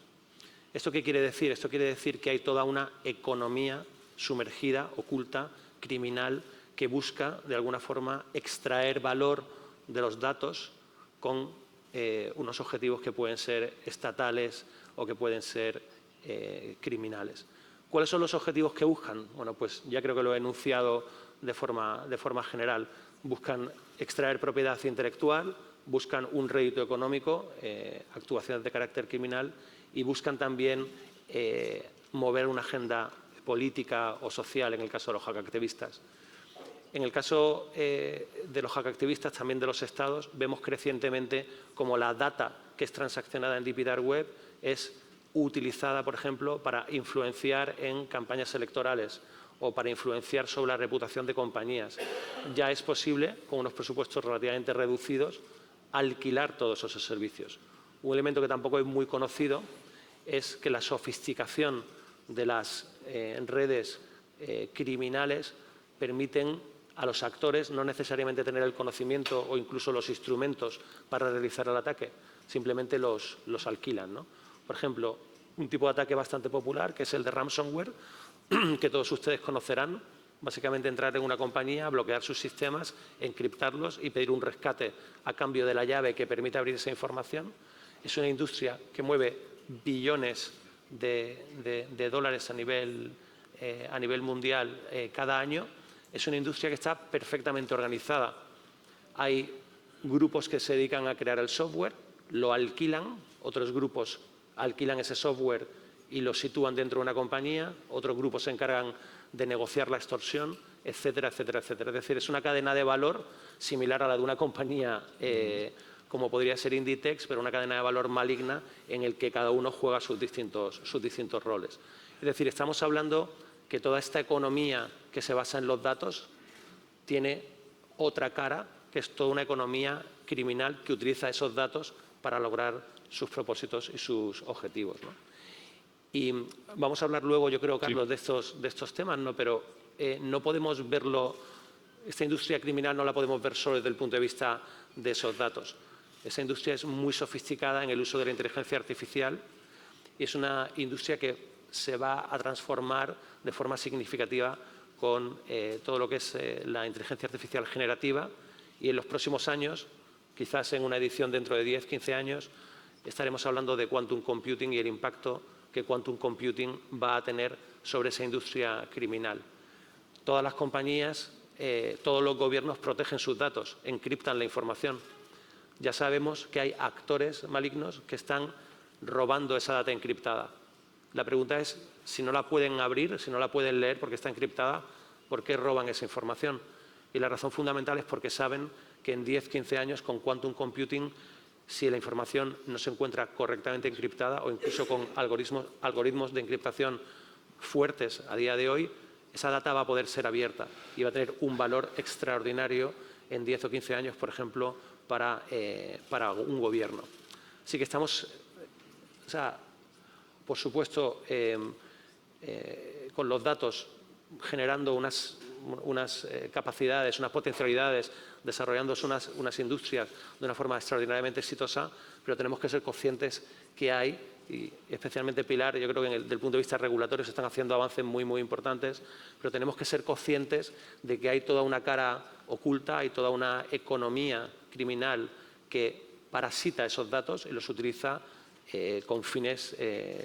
¿Esto qué quiere decir? Esto quiere decir que hay toda una economía sumergida, oculta, criminal, que busca, de alguna forma, extraer valor de los datos con unos objetivos que pueden ser estatales o que pueden ser criminales. ¿Cuáles son los objetivos que buscan? Bueno, pues ya creo que lo he enunciado de forma general. Buscan extraer propiedad intelectual, buscan un rédito económico, actuaciones de carácter criminal y buscan también mover una agenda política o social en el caso de los hackactivistas. En el caso de los hackactivistas, también de los estados, vemos crecientemente como la data que es transaccionada en Deep y Dark Web es utilizada, por ejemplo, para influenciar en campañas electorales o para influenciar sobre la reputación de compañías. Ya es posible, con unos presupuestos relativamente reducidos, alquilar todos esos servicios. Un elemento que tampoco es muy conocido es que la sofisticación de las redes criminales permiten a los actores no necesariamente tener el conocimiento o incluso los instrumentos para realizar el ataque, simplemente los alquilan, ¿no? Por ejemplo, un tipo de ataque bastante popular, que es el de ransomware, que todos ustedes conocerán. Básicamente entrar en una compañía, bloquear sus sistemas, encriptarlos y pedir un rescate a cambio de la llave que permite abrir esa información. Es una industria que mueve billones de dólares a nivel mundial cada año. Es una industria que está perfectamente organizada. Hay grupos que se dedican a crear el software, lo alquilan, otros grupos alquilan ese software y lo sitúan dentro de una compañía, otros grupos se encargan de negociar la extorsión, etcétera, etcétera, etcétera. Es decir, es una cadena de valor similar a la de una compañía como podría ser Inditex, pero una cadena de valor maligna en el que cada uno juega sus distintos roles. Es decir, estamos hablando que toda esta economía que se basa en los datos tiene otra cara, que es toda una economía criminal que utiliza esos datos para lograr sus propósitos y sus objetivos, ¿no? Y vamos a hablar luego, yo creo, Carlos, de estos temas, ¿no? Pero no podemos verlo, esta industria criminal no la podemos ver solo desde el punto de vista de esos datos. Esa industria es muy sofisticada en el uso de la inteligencia artificial y es una industria que se va a transformar de forma significativa con todo lo que es la inteligencia artificial generativa y en los próximos años, quizás en una edición dentro de 10, 15 años, estaremos hablando de quantum computing y el impacto que quantum computing va a tener sobre esa industria criminal. Todas las compañías, todos los gobiernos protegen sus datos, encriptan la información. Ya sabemos que hay actores malignos que están robando esa data encriptada. La pregunta es, si no la pueden abrir, si no la pueden leer porque está encriptada, ¿por qué roban esa información? Y la razón fundamental es porque saben que en 10, 15 años con quantum computing si la información no se encuentra correctamente encriptada o incluso con algoritmos de encriptación fuertes a día de hoy, esa data va a poder ser abierta y va a tener un valor extraordinario en 10 o 15 años, por ejemplo, para un gobierno. Así que estamos, por supuesto, con los datos generando unas capacidades, unas potencialidades, desarrollando unas industrias de una forma extraordinariamente exitosa, pero tenemos que ser conscientes que hay, y especialmente Pilar, yo creo que desde el punto de vista regulatorio se están haciendo avances muy, muy importantes, pero tenemos que ser conscientes de que hay toda una cara oculta, hay toda una economía criminal que parasita esos datos y los utiliza con fines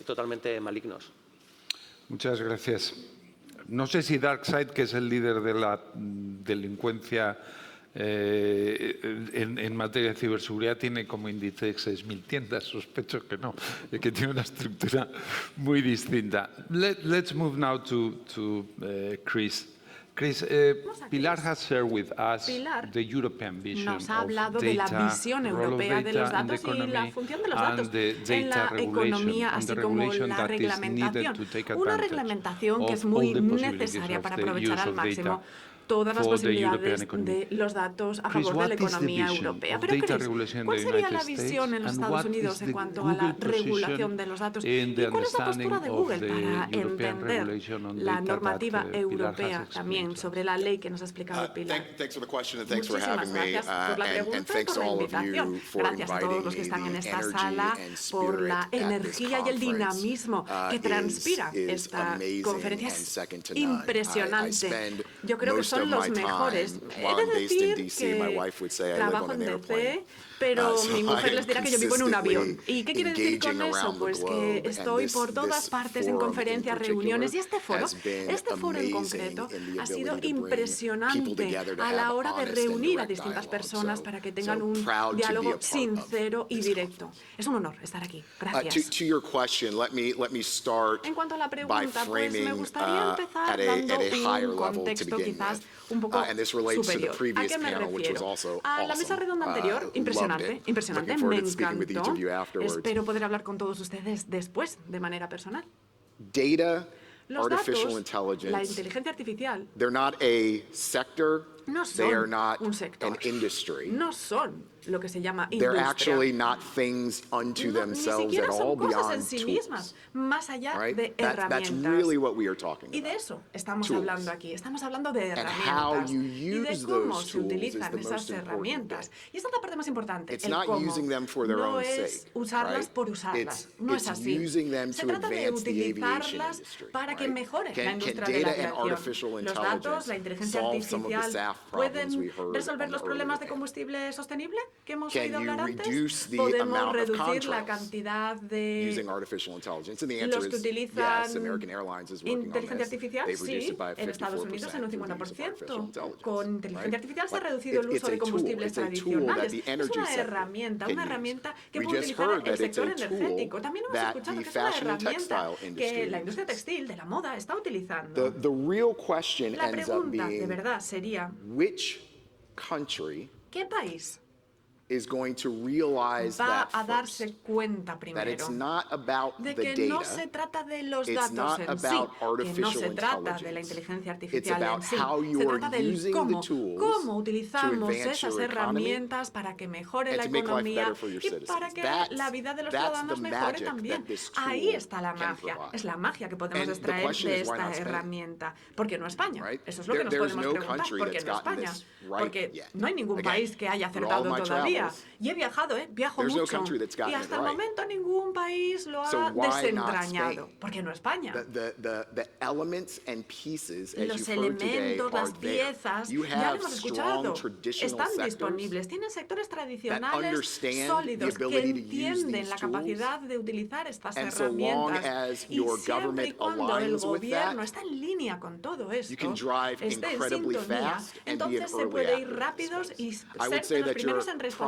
totalmente malignos. Muchas gracias. No sé si DarkSide, que es el líder de la delincuencia en materia de ciberseguridad, tiene como índice 6.000 tiendas. Sospecho que no, que tiene una estructura muy distinta. Let's move now to Chris. Chris, Pilar has shared with us the European vision nos ha hablado of de la data, visión role of europea de los data in the datos y la economy, función de los and datos the en data la economía, regulation, and así the como regulation la that is needed reglamentación. to take Una advantage reglamentación que es of muy all the possibilities necesaria of para the aprovechar use al of máximo data todas las for the European posibilidades economy. de los datos a Chris, favor de la what is the economía vision europea. of Pero data Chris, regulation in ¿cuál the sería la United visión States, en los and Estados what Unidos is en the cuanto a la Google regulación position de los datos? in ¿Y the cuál es la postura de understanding Google of the para European entender regulation on la data normativa that Pilar has europea explained también to us? sobre la ley que nos ha explicado Pilar? Thanks for the question and thanks for Muchísimas having me. gracias por la And pregunta y thanks por to la all of invitación. you for Gracias a todos inviting los que me. están en The esta energy sala and por spirit la at this energía y el conference dinamismo que transpira is esta amazing conferencia. and Es second to none. I impresionante. spend Yo creo que most son of los my mejores. time He while de I'm based in decir DC. My que wife would say I live trabajo on an en airplane. DC, pero So mi mujer I les am dirá que yo vivo en un avión. consistently ¿Y qué quiere decir con engaging eso? around the Pues que globe, and estoy por todas this partes en forum conferencias, in reuniones, y este particular has been foro en amazing concreto in the ha sido ability to bring people impresionante together to a la have hora de honest and reunir a direct distintas dialogue. personas para que tengan So un proud to be a diálogo part of sincero y this directo. conference. Es un honor estar aquí. Gracias. To your question, let me start En cuanto a la by pregunta, pues me framing gustaría empezar at a dando higher un level to contexto begin quizás with. un poco And this relates to the superior. ¿A previous qué me panel, which was refiero? also A la mesa awesome. redonda anterior, Loved impresionante, it. impresionante, Looking me forward to speaking with each encantó. of you afterwards. Espero poder hablar con todos ustedes después, de manera personal. Data, Los artificial datos, la intelligence, inteligencia artificial, they're not a sector, no they are son not un sector, an industry. no son lo que se llama They're industria. actually not things unto Ni themselves at siquiera all son cosas en beyond sí tools. mismas, más allá Right? de That's herramientas. really what we are talking Y de about. eso estamos Tools. hablando aquí. Estamos hablando de And how herramientas you y de use cómo those se tools is utilizan the esas most important herramientas. bit. Y esta es la parte más importante, It's el not cómo. using them for their No own es sake, usarlas right? por usarlas. It's- No es it's así. using them Se to trata de advance the aviation utilizarlas industry, para que right? mejore la Can industria de la data and aviación. artificial Los datos, intelligence la inteligencia solve some of the artificial SAF problems we pueden heard resolver on los the problemas de earlier combustible sostenible que hemos Can oído you hablar antes. reduce the Podemos amount of reducir la contrails cantidad de using artificial intelligence? And the answer los que is utilizan yes, American Airlines is working on inteligencia this. artificial, They've reduced sí, it by en Estados Unidos en un 54% through the use of artificial 50%. intelligence, Con inteligencia right? artificial se ha But reducido el it's uso a de tool. combustibles It's a tool that tradicionales. the Es energy una sector herramienta can que use. puede We just utilizar heard el that it's a sector tool energético. También hemos that escuchado the que es una fashion and herramienta textile que industry la industria textil, de la moda, está utilizando. The real question La ends up pregunta de being verdad sería, which country ¿qué país is going to realize va that a darse first? cuenta That primero it's not about de the que no data. se trata de los It's datos not en sí, about que no artificial se trata de la intelligence. inteligencia It's artificial about en sí, how you se are trata del using cómo, the tools cómo to utilizamos advance esas your economy herramientas para que mejore and la to make life economía better for your y para citizens. que la vida de los That's ciudadanos the mejore magic también. that this tool Ahí está la can magia, provide. es la magia que podemos And the extraer question de is, why esta not Spain? herramienta. ¿Por qué no España? Right? Eso es lo que nos There's podemos no preguntar. country ¿Por qué that's no gotten España? this right Porque yet. no hay ningún Again, país que haya through all acertado my todavía. travels, Y he viajado, viajo there's no mucho. country that's gotten Y hasta it el right. momento ningún país lo So ha why not desentrañado. Spain? ¿Por qué no España? The elements and pieces, as Los you've heard today, elementos, are las there. piezas, You ya lo have hemos strong escuchado, traditional están sectors disponibles. Tienen sectores tradicionales understand sólidos the que ability to use entienden these la tools. capacidad de utilizar estas And so long herramientas. as Y your siempre y government cuando el aligns with gobierno that, está en línea con todo esto, you can drive esté en incredibly sintonía, fast and be an entonces se early puede ir actor in rápidos this y space. I would ser say de los that primeros you're en responder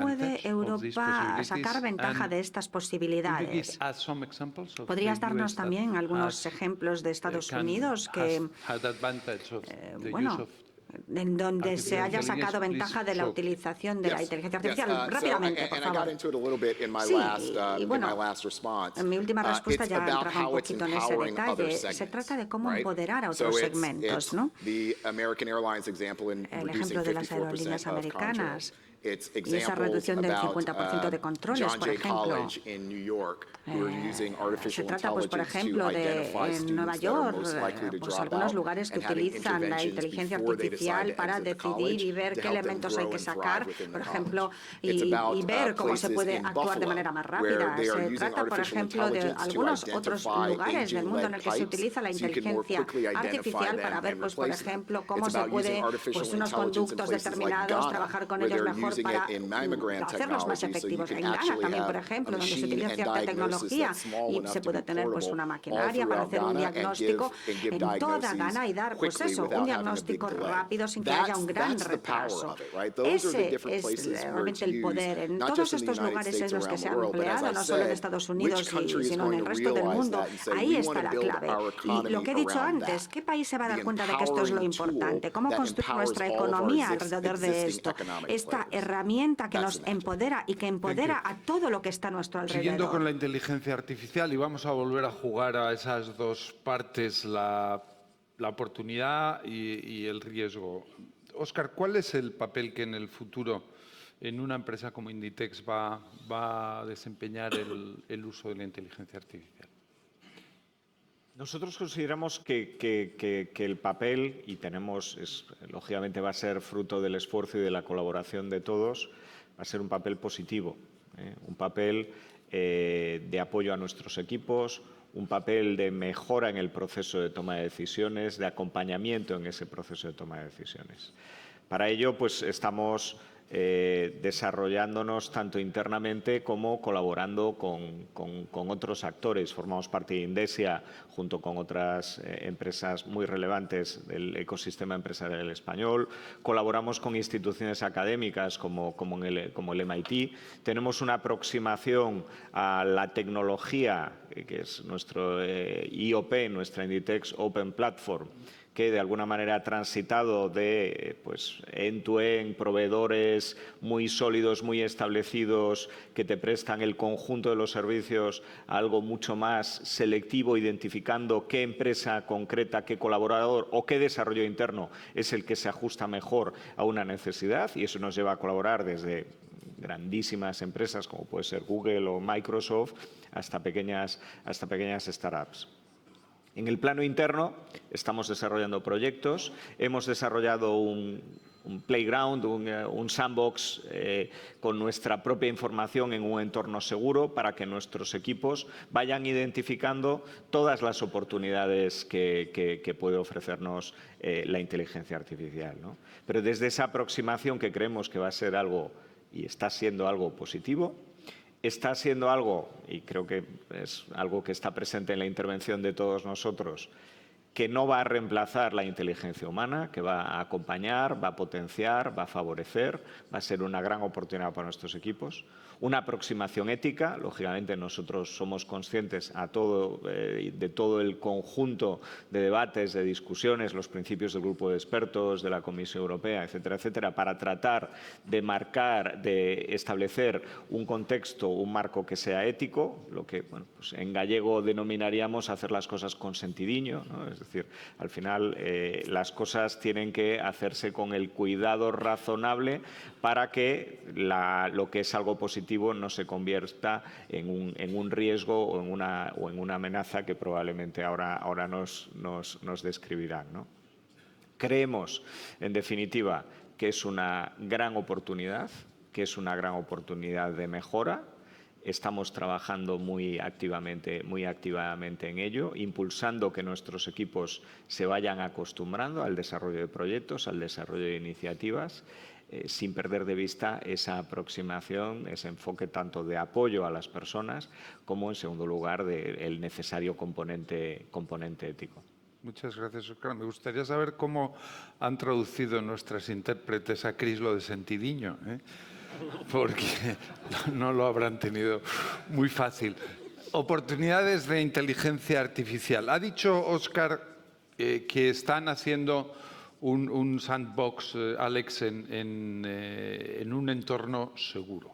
puede Europa sacar ventaja de estas posibilidades? ¿Podrías darnos también algunos ejemplos de Estados Unidos que, bueno, en donde se haya sacado ventaja de la utilización de la inteligencia artificial. Rápidamente, por favor. Sí, y bueno, en mi última respuesta ya entraba un poquito en ese detalle. Se trata de cómo empoderar a otros segmentos, ¿no? El ejemplo de las aerolíneas americanas y esa reducción del 50% de controles, por ejemplo. Se trata, pues, por ejemplo, de en Nueva York, pues, algunos lugares que utilizan la inteligencia artificial para decidir y ver qué elementos hay que sacar, por ejemplo, y ver cómo se puede actuar de manera más rápida. Se trata, por ejemplo, de algunos otros lugares del mundo en el que se utiliza la inteligencia artificial para ver, pues, por ejemplo, cómo se puede, pues, unos conductos determinados, trabajar con ellos mejor para hacerlos más efectivos. En Ghana también, por ejemplo, donde se utiliza cierta tecnología y se puede tener, pues, una maquinaria para hacer un diagnóstico en toda Ghana y dar, pues eso, un diagnóstico rápido sin que haya un gran retraso. Ese es realmente el poder. En todos estos lugares es los que se han empleado, no solo en Estados Unidos, sino en el resto del mundo. Ahí está la clave. Y lo que he dicho antes, ¿qué país se va a dar cuenta de que esto es lo importante? ¿Cómo construir nuestra economía alrededor de esto? Esta herramienta que nos empodera y que empodera a todo lo que está a nuestro alrededor. Siguiendo con la inteligencia artificial, y vamos a volver a jugar a esas dos partes, la oportunidad y el riesgo. Óscar, ¿cuál es el papel que en el futuro en una empresa como Inditex va a desempeñar el uso de la inteligencia artificial? Nosotros consideramos que el papel, y lógicamente va a ser fruto del esfuerzo y de la colaboración de todos, va a ser un papel positivo, un papel de apoyo a nuestros equipos, un papel de mejora en el proceso de toma de decisiones, de acompañamiento en ese proceso de toma de decisiones. Para ello, pues, estamos desarrollándonos tanto internamente como colaborando con otros actores. Formamos parte de Indesia junto con otras empresas muy relevantes del ecosistema empresarial español. Colaboramos con instituciones académicas como el MIT. Tenemos una aproximación a la tecnología, que es nuestro IOP, nuestra Inditex Open Platform, que de alguna manera ha transitado de, pues, end-to-end, proveedores muy sólidos, muy establecidos, que te prestan el conjunto de los servicios, a algo mucho más selectivo, identificando qué empresa concreta, qué colaborador o qué desarrollo interno es el que se ajusta mejor a una necesidad, y eso nos lleva a colaborar desde grandísimas empresas como puede ser Google o Microsoft hasta pequeñas startups. En el plano interno estamos desarrollando proyectos, hemos desarrollado un playground, un sandbox con nuestra propia información en un entorno seguro para que nuestros equipos vayan identificando todas las oportunidades que puede ofrecernos la inteligencia artificial, ¿no? Pero desde esa aproximación que creemos que va a ser algo y está siendo algo positivo, está siendo algo, y creo que es algo que está presente en la intervención de todos nosotros, que no va a reemplazar la inteligencia humana, que va a acompañar, va a potenciar, va a favorecer, va a ser una gran oportunidad para nuestros equipos. Una aproximación ética, lógicamente nosotros somos conscientes de todo el conjunto de debates, de discusiones, los principios del grupo de expertos, de la Comisión Europea, etcétera, etcétera, para tratar de marcar, de establecer un contexto, un marco que sea ético, lo que, bueno, pues en gallego denominaríamos hacer las cosas con sentidiño, ¿no? Es decir, al final las cosas tienen que hacerse con el cuidado razonable para que lo que es algo positivo no se convierta en un riesgo o en una amenaza que probablemente ahora nos describirán, ¿no? Creemos, en definitiva, que es una gran oportunidad, de mejora. Estamos trabajando muy activamente en ello, impulsando que nuestros equipos se vayan acostumbrando al desarrollo de proyectos, al desarrollo de iniciativas, sin perder de vista esa aproximación, ese enfoque tanto de apoyo a las personas como, en segundo lugar, del necesario componente ético. Muchas gracias, Óscar. Me gustaría saber cómo han traducido nuestras intérpretes a Cris lo de sentidiño, porque no lo habrán tenido muy fácil. Oportunidades de inteligencia artificial. Ha dicho Óscar que están haciendo un sandbox, Alex, en un entorno seguro.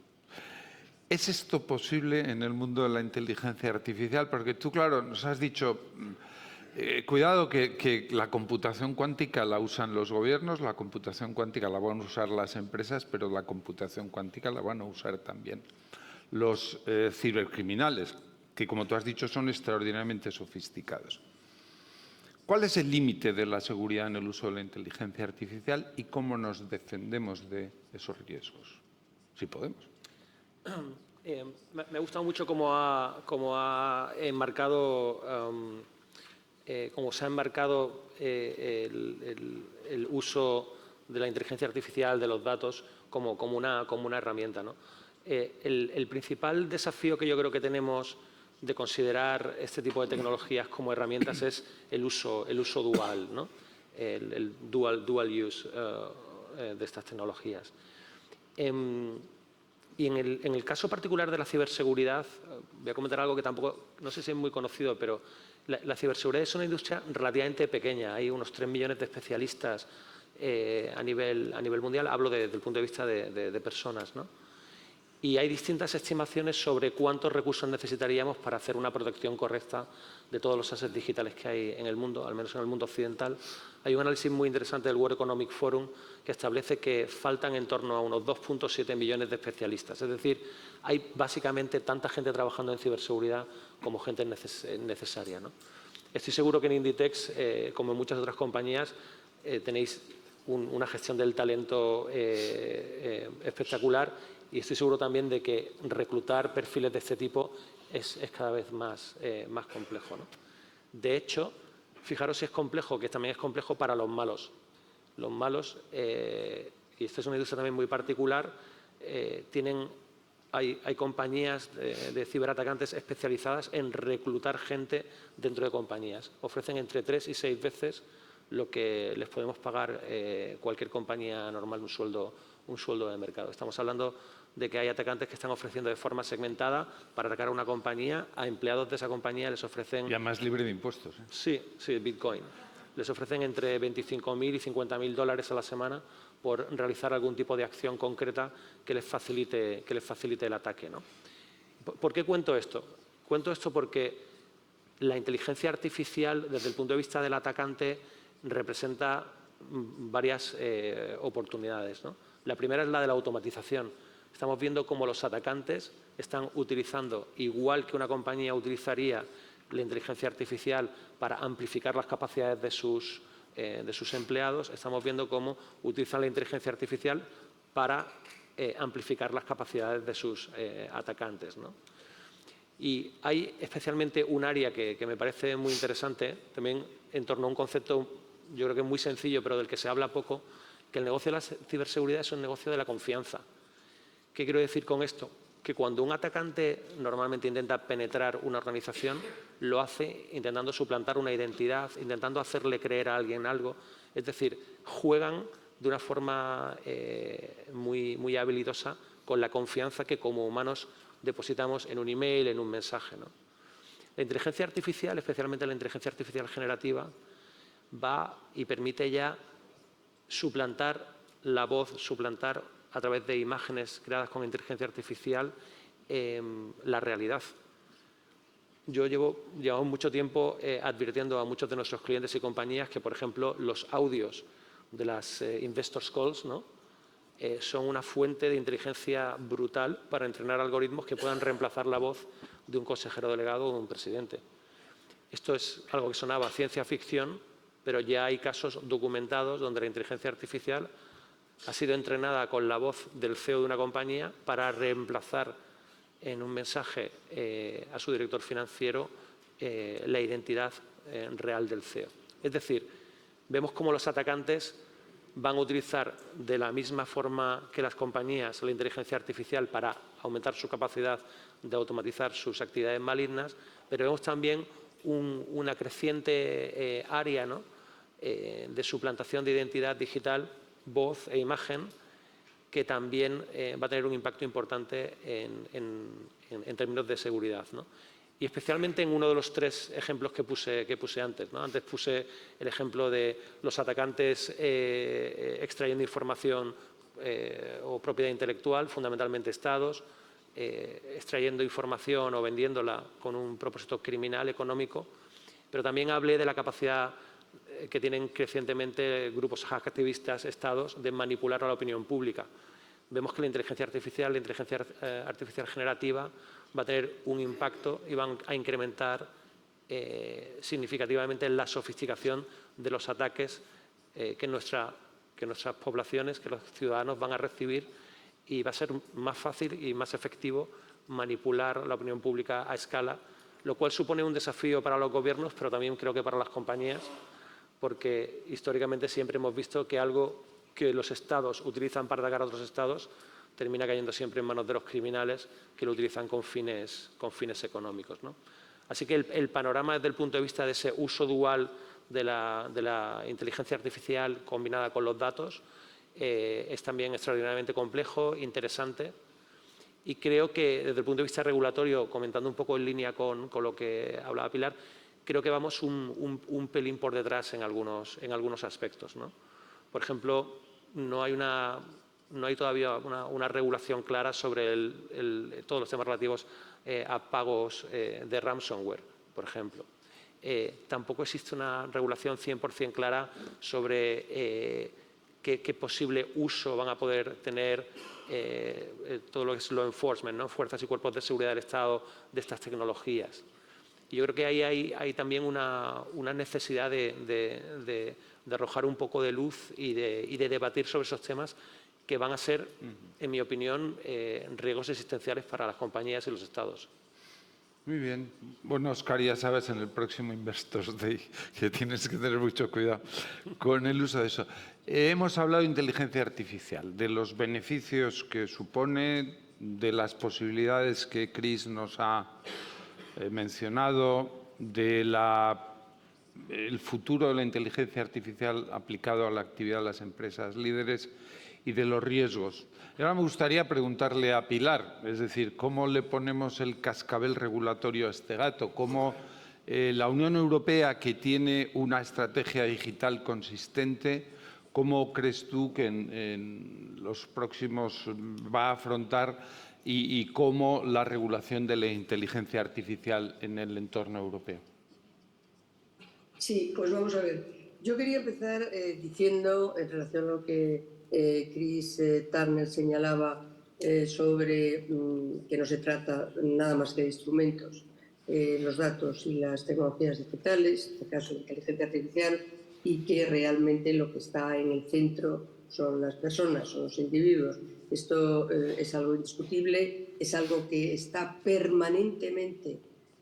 ¿Es esto posible en el mundo de la inteligencia artificial? Porque tú, claro, nos has dicho, cuidado que la computación cuántica la usan los gobiernos, la computación cuántica la van a usar las empresas, pero la computación cuántica la van a usar también los cibercriminales, que, como tú has dicho, son extraordinariamente sofisticados. ¿Cuál es el límite de la seguridad en el uso de la inteligencia artificial y cómo nos defendemos de esos riesgos? Si podemos. Me ha gustado mucho cómo ha enmarcado, cómo se ha enmarcado el uso de la inteligencia artificial, de los datos, como una herramienta, ¿no? El principal desafío que yo creo que tenemos de considerar este tipo de tecnologías como herramientas es el uso dual, ¿no? el dual use de estas tecnologías. Y en el caso particular de la ciberseguridad, voy a comentar algo que tampoco, no sé si es muy conocido, pero la ciberseguridad es una industria relativamente pequeña. Hay unos 3 millones de especialistas a nivel mundial. Hablo desde el punto de vista de personas, ¿no? Y hay distintas estimaciones sobre cuántos recursos necesitaríamos para hacer una protección correcta de todos los assets digitales que hay en el mundo, al menos en el mundo occidental. Hay un análisis muy interesante del World Economic Forum que establece que faltan en torno a unos 2,7 millones de especialistas. Es decir, hay básicamente tanta gente trabajando en ciberseguridad como gente necesaria, ¿no? Estoy seguro que en Inditex, como en muchas otras compañías, tenéis una gestión del talento espectacular. Y estoy seguro también de que reclutar perfiles de este tipo es cada vez más complejo, ¿no? De hecho, fijaros si es complejo, que también es complejo para los malos. Los malos, y esta es una industria también muy particular, hay compañías de ciberatacantes especializadas en reclutar gente dentro de compañías. Ofrecen entre 3 y 6 veces lo que les podemos pagar cualquier compañía normal, un sueldo de mercado. Estamos hablando de que hay atacantes que están ofreciendo de forma segmentada para atacar a una compañía, a empleados de esa compañía les ofrecen… Y además libre de impuestos, ¿eh? Sí, Bitcoin. Les ofrecen entre 25.000 y 50.000 dólares a la semana por realizar algún tipo de acción concreta que les facilite el ataque, ¿no? ¿Por qué cuento esto? Cuento esto porque la inteligencia artificial, desde el punto de vista del atacante, representa varias oportunidades, ¿no? La primera es la de la automatización. Estamos viendo cómo los atacantes están utilizando, igual que una compañía utilizaría la inteligencia artificial para amplificar las capacidades de sus empleados, estamos viendo cómo utilizan la inteligencia artificial para amplificar las capacidades de sus atacantes, ¿no? Y hay especialmente un área que me parece muy interesante, también en torno a un concepto, yo creo que es muy sencillo, pero del que se habla poco, que el negocio de la ciberseguridad es un negocio de la confianza. ¿Qué quiero decir con esto? Que cuando un atacante normalmente intenta penetrar una organización, lo hace intentando suplantar una identidad, intentando hacerle creer a alguien algo. Es decir, juegan de una forma muy habilidosa con la confianza que como humanos depositamos en un email, en un mensaje, ¿no? La inteligencia artificial, especialmente la inteligencia artificial generativa, va y permite ya suplantar la voz, suplantar a través de imágenes creadas con inteligencia artificial la realidad. Llevamos mucho tiempo advirtiendo a muchos de nuestros clientes y compañías que, por ejemplo, los audios de las investors calls, ¿no? Son una fuente de inteligencia brutal para entrenar algoritmos que puedan reemplazar la voz de un consejero delegado o de un presidente. Esto es algo que sonaba ciencia ficción, pero ya hay casos documentados donde la inteligencia artificial ha sido entrenada con la voz del CEO de una compañía para reemplazar en un mensaje a su director financiero la identidad real del CEO. Es decir, vemos cómo los atacantes van a utilizar de la misma forma que las compañías la inteligencia artificial para aumentar su capacidad de automatizar sus actividades malignas, pero vemos también una creciente área, ¿no?, de suplantación de identidad digital, voz e imagen, que también va a tener un impacto importante en términos de seguridad, ¿no? y especialmente en uno de los 3 ejemplos que puse antes, ¿no? Antes puse el ejemplo de los atacantes extrayendo información o propiedad intelectual, fundamentalmente estados, extrayendo información o vendiéndola con un propósito criminal, económico, pero también hablé de la capacidad que tienen crecientemente grupos hacktivistas, estados, de manipular a la opinión pública. Vemos que la inteligencia artificial generativa va a tener un impacto y van a incrementar significativamente la sofisticación de los ataques que nuestras poblaciones, que los ciudadanos van a recibir, y va a ser más fácil y más efectivo manipular la opinión pública a escala, lo cual supone un desafío para los gobiernos, pero también creo que para las compañías, porque históricamente siempre hemos visto que algo que los estados utilizan para atacar a otros estados termina cayendo siempre en manos de los criminales que lo utilizan con fines económicos, ¿no? Así que el panorama desde el punto de vista de ese uso dual de la inteligencia artificial combinada con los datos es también extraordinariamente complejo, interesante, y creo que desde el punto de vista regulatorio, comentando un poco en línea con lo que hablaba Pilar, creo que vamos un pelín por detrás en algunos aspectos, ¿no? Por ejemplo, no hay todavía una regulación clara sobre todos los temas relativos a pagos de ransomware, por ejemplo. Tampoco existe una regulación 100% clara sobre qué posible uso van a poder tener todo lo que es law enforcement, ¿no? Fuerzas y cuerpos de seguridad del Estado de estas tecnologías. Y yo creo que ahí hay también una necesidad de arrojar un poco de luz y de debatir sobre esos temas que van a ser, en mi opinión, riesgos existenciales para las compañías y los estados. Muy bien. Bueno, Óscar, ya sabes, en el próximo Investors Day que tienes que tener mucho cuidado con el uso de eso. Hemos hablado de inteligencia artificial, de los beneficios que supone, de las posibilidades que Chris nos ha mencionado, del futuro de la inteligencia artificial aplicado a la actividad de las empresas líderes y de los riesgos. Y ahora me gustaría preguntarle a Pilar, es decir, ¿cómo le ponemos el cascabel regulatorio a este gato? ¿Cómo la Unión Europea, que tiene una estrategia digital consistente, cómo crees tú que en los próximos va a afrontar y cómo la regulación de la inteligencia artificial en el entorno europeo? Sí, pues vamos a ver. Yo quería empezar diciendo, en relación a lo que Chris Turner señalaba sobre que no se trata nada más que de instrumentos, los datos y las tecnologías digitales, en este caso la inteligencia artificial, y que realmente lo que está en el centro son las personas, son los individuos. Esto es algo indiscutible, es algo que está permanentemente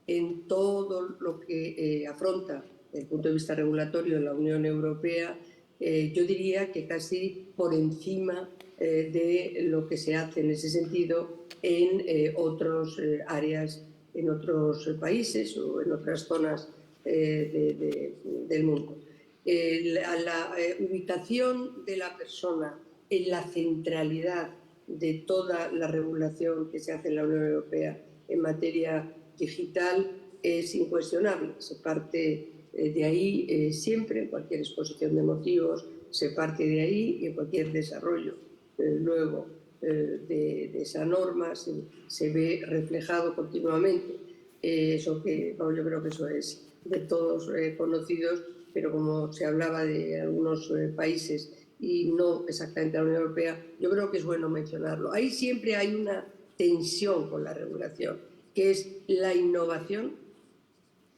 en todo lo que afronta desde el punto de vista regulatorio de la Unión Europea, yo diría que casi por encima de lo que se hace en ese sentido en otras áreas, en otros países o en otras zonas del mundo. La ubicación de la persona en la centralidad de toda la regulación que se hace en la Unión Europea en materia digital es incuestionable. Se parte de ahí siempre, en cualquier exposición de motivos, se parte de ahí, y en cualquier desarrollo luego de esa norma se ve reflejado continuamente. Eso que, bueno, yo creo que eso es de todos conocidos, pero como se hablaba de algunos países y no exactamente la Unión Europea, yo creo que es bueno mencionarlo. Ahí siempre hay una tensión con la regulación, que es la innovación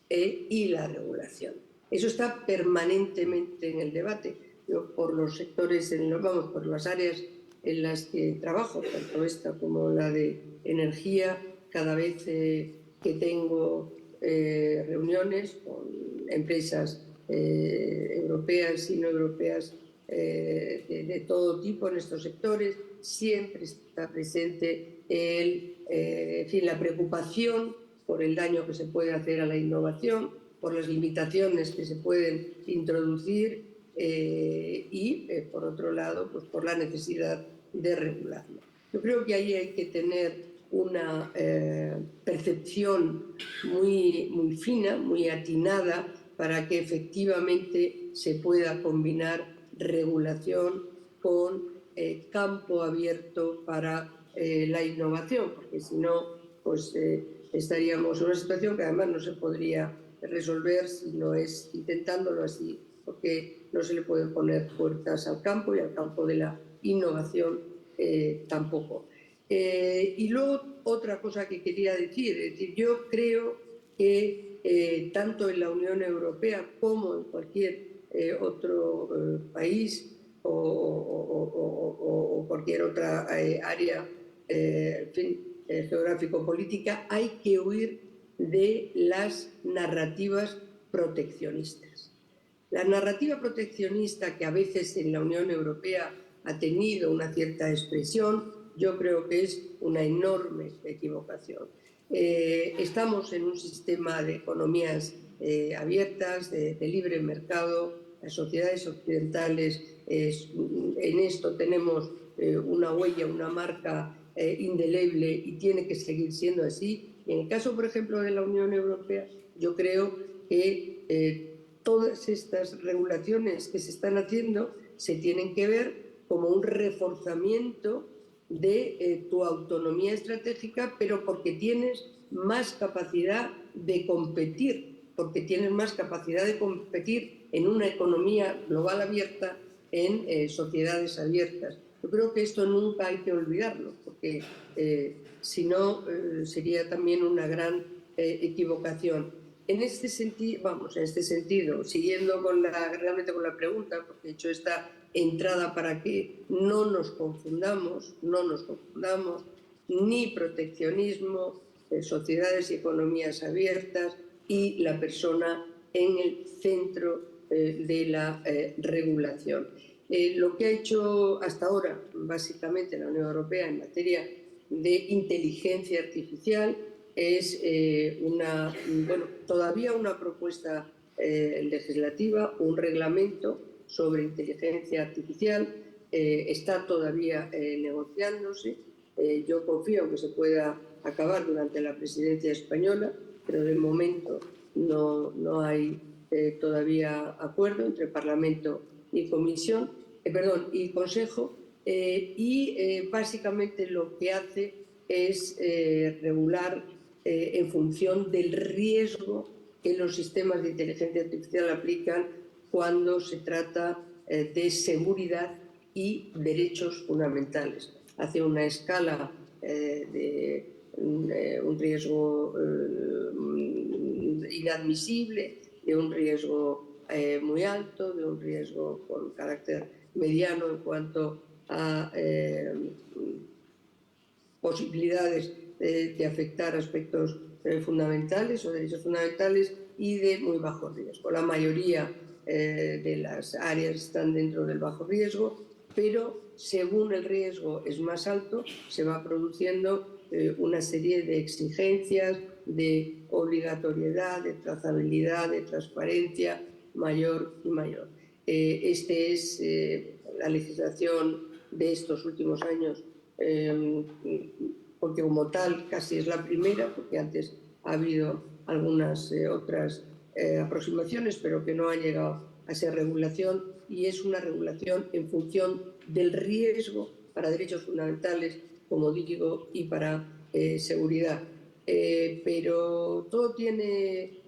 y la regulación. Eso está permanentemente en el debate. Yo, por los sectores, por las áreas en las que trabajo, tanto esta como la de energía, cada vez que tengo reuniones con empresas europeas y no europeas de todo tipo en estos sectores, siempre está presente la preocupación por el daño que se puede hacer a la innovación, por las limitaciones que se pueden introducir y, por otro lado, pues por la necesidad de regularlo. Yo creo que ahí hay que tener una percepción muy fina, muy atinada, para que efectivamente se pueda combinar regulación con campo abierto para la innovación, porque si no, pues estaríamos en una situación que además no se podría resolver si no es intentándolo así, porque no se le puede poner puertas al campo y al campo de la innovación tampoco. Y luego otra cosa que quería decir, es decir, yo creo que tanto en la Unión Europea como en cualquier otro país o cualquier otra área geográfico-política, hay que huir de las narrativas proteccionistas. La narrativa proteccionista, que a veces en la Unión Europea ha tenido una cierta expresión, yo creo que es una enorme equivocación. Estamos en un sistema de economías abiertas, de libre mercado. Las sociedades occidentales en esto tenemos una huella, una marca indeleble, y tiene que seguir siendo así. Y en el caso, por ejemplo, de la Unión Europea, yo creo que todas estas regulaciones que se están haciendo se tienen que ver como un reforzamiento de tu autonomía estratégica, pero porque tienes más capacidad de competir, en una economía global abierta, en sociedades abiertas. Yo creo que esto nunca hay que olvidarlo, porque si no sería también una gran equivocación. En este sentido, siguiendo realmente con la pregunta, porque he hecho esta entrada para que no nos confundamos, ni proteccionismo, sociedades y economías abiertas y la persona en el centro de la regulación. Lo que ha hecho hasta ahora, básicamente, la Unión Europea en materia de inteligencia artificial es todavía una propuesta legislativa, un reglamento sobre inteligencia artificial. Está todavía negociándose. Yo confío en que se pueda acabar durante la presidencia española, pero de momento no hay todavía acuerdo entre Parlamento y Consejo, y básicamente lo que hace es regular en función del riesgo que los sistemas de inteligencia artificial aplican cuando se trata de seguridad y derechos fundamentales. Hace una escala de un riesgo inadmisible, de un riesgo muy alto, de un riesgo con carácter mediano en cuanto a posibilidades de afectar aspectos fundamentales o derechos fundamentales, y de muy bajo riesgo. La mayoría de las áreas están dentro del bajo riesgo, pero según el riesgo es más alto, se va produciendo una serie de exigencias, de obligatoriedad, de trazabilidad, de transparencia mayor y mayor. Esta es la legislación de estos últimos años, porque como tal casi es la primera, porque antes ha habido algunas otras aproximaciones, pero que no ha llegado a ser regulación, y es una regulación en función del riesgo para derechos fundamentales, como digo, y para seguridad. Pero todo tiene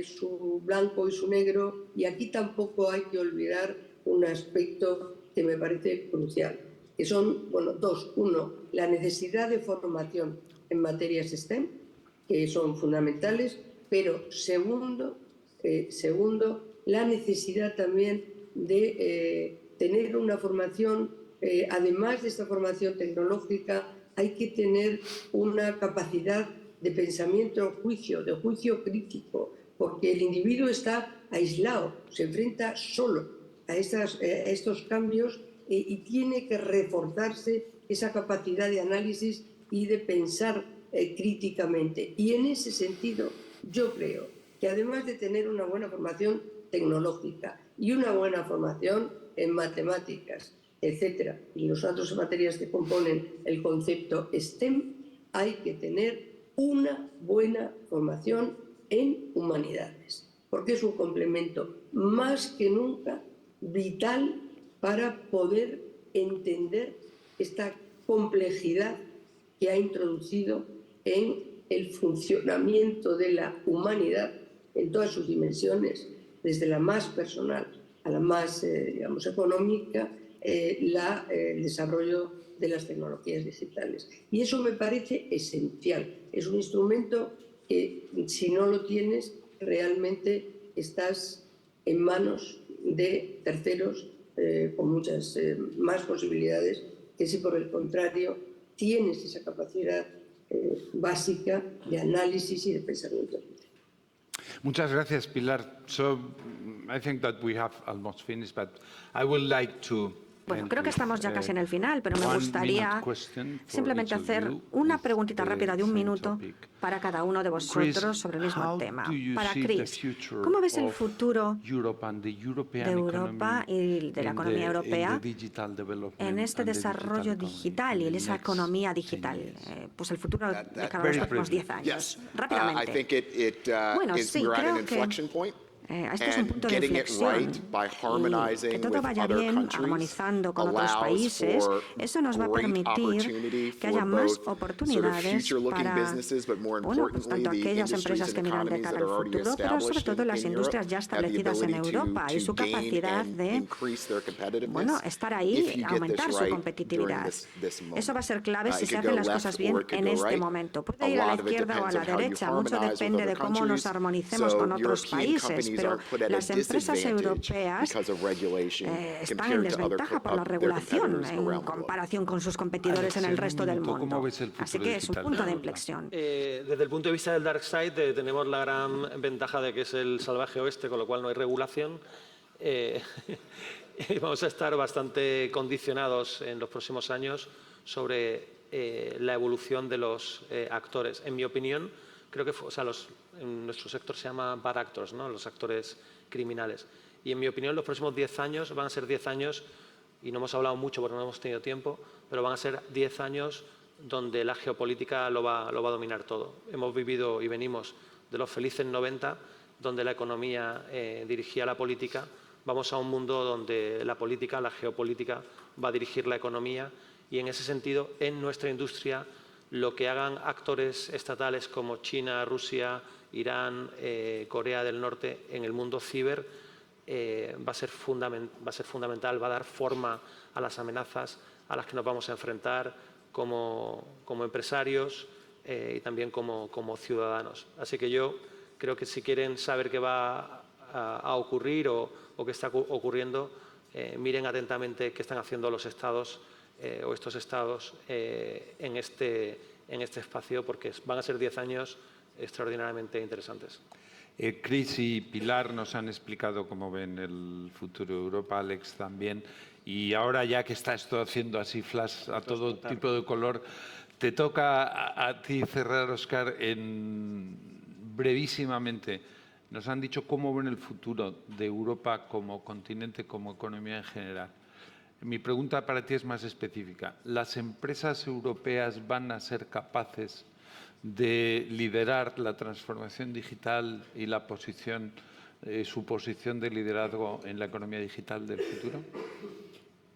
su blanco y su negro, y aquí tampoco hay que olvidar un aspecto que me parece crucial, que son dos. Uno, la necesidad de formación en materias STEM, que son fundamentales, pero segundo, la necesidad también de tener una formación, además de esta formación tecnológica, hay que tener una capacidad de pensamiento, de juicio crítico, porque el individuo está aislado, se enfrenta solo a estos cambios, y tiene que reforzarse esa capacidad de análisis y de pensar críticamente. Y en ese sentido, yo creo que además de tener una buena formación tecnológica y una buena formación en matemáticas, etcétera, y las otras materias que componen el concepto STEM, hay que tener una buena formación en humanidades, porque es un complemento más que nunca vital para poder entender esta complejidad que ha introducido en el funcionamiento de la humanidad en todas sus dimensiones, desde la más personal a la más, digamos, económica, el desarrollo de las tecnologías digitales. Y eso me parece esencial. Es un instrumento que, si no lo tienes, realmente estás en manos de terceros con muchas más posibilidades que si, por el contrario, tienes esa capacidad básica de análisis y de pensamiento. Muchas gracias, Pilar. So, I think that we have almost finished, but I would like to Bueno, creo que estamos ya casi en el final, pero me gustaría simplemente hacer una preguntita rápida de un minuto para cada uno de vosotros sobre el mismo tema. Para Chris, ¿cómo ves el futuro de Europa y de la economía europea en este desarrollo digital y en esa economía digital? Pues el futuro de cada uno de los próximos 10 años. Rápidamente. Bueno, sí, creo que esto es un punto de inflexión y que todo vaya bien armonizando con otros países, eso nos va a permitir que haya más oportunidades para, bueno, pues tanto aquellas empresas que miran de cara al futuro, pero sobre todo las industrias ya establecidas en Europa y su capacidad de, bueno, estar ahí y aumentar su competitividad. Eso va a ser clave si se hacen las cosas bien en este momento. Puede ir a la izquierda o a la derecha, mucho depende de cómo nos armonicemos con otros países, pero las empresas europeas están en desventaja por la regulación en comparación con sus competidores en el resto del mundo. Así que es un punto de inflexión. Desde el punto de vista del dark side tenemos la gran ventaja de que es el salvaje oeste, con lo cual no hay regulación. Vamos a estar bastante condicionados en los próximos años sobre la evolución de los actores. En mi opinión, creo que en nuestro sector se llama bad actors, ¿no? Los actores criminales. Y en mi opinión, los próximos 10 años van a ser 10 años, y no hemos hablado mucho porque no hemos tenido tiempo, pero van a ser 10 años donde la geopolítica lo va a dominar todo. Hemos vivido y venimos de los felices 90, donde la economía dirigía la política. Vamos a un mundo donde la política, la geopolítica, va a dirigir la economía, y en ese sentido, en nuestra industria, lo que hagan actores estatales como China, Rusia, Irán, Corea del Norte en el mundo ciber va a ser fundamental, va a dar forma a las amenazas a las que nos vamos a enfrentar como empresarios y también como ciudadanos. Así que yo creo que si quieren saber qué va a ocurrir o qué está ocurriendo, miren atentamente qué están haciendo los estados o estos estados en este espacio, porque van a ser 10 años extraordinariamente interesantes. Chris y Pilar nos han explicado cómo ven el futuro de Europa, Alex también, y ahora ya que está esto haciendo así flash a todo tipo de color, te toca a ti cerrar, Óscar, brevísimamente. Nos han dicho cómo ven el futuro de Europa como continente, como economía en general. Mi pregunta para ti es más específica. ¿Las empresas europeas van a ser capaces de liderar la transformación digital y su posición de liderazgo en la economía digital del futuro?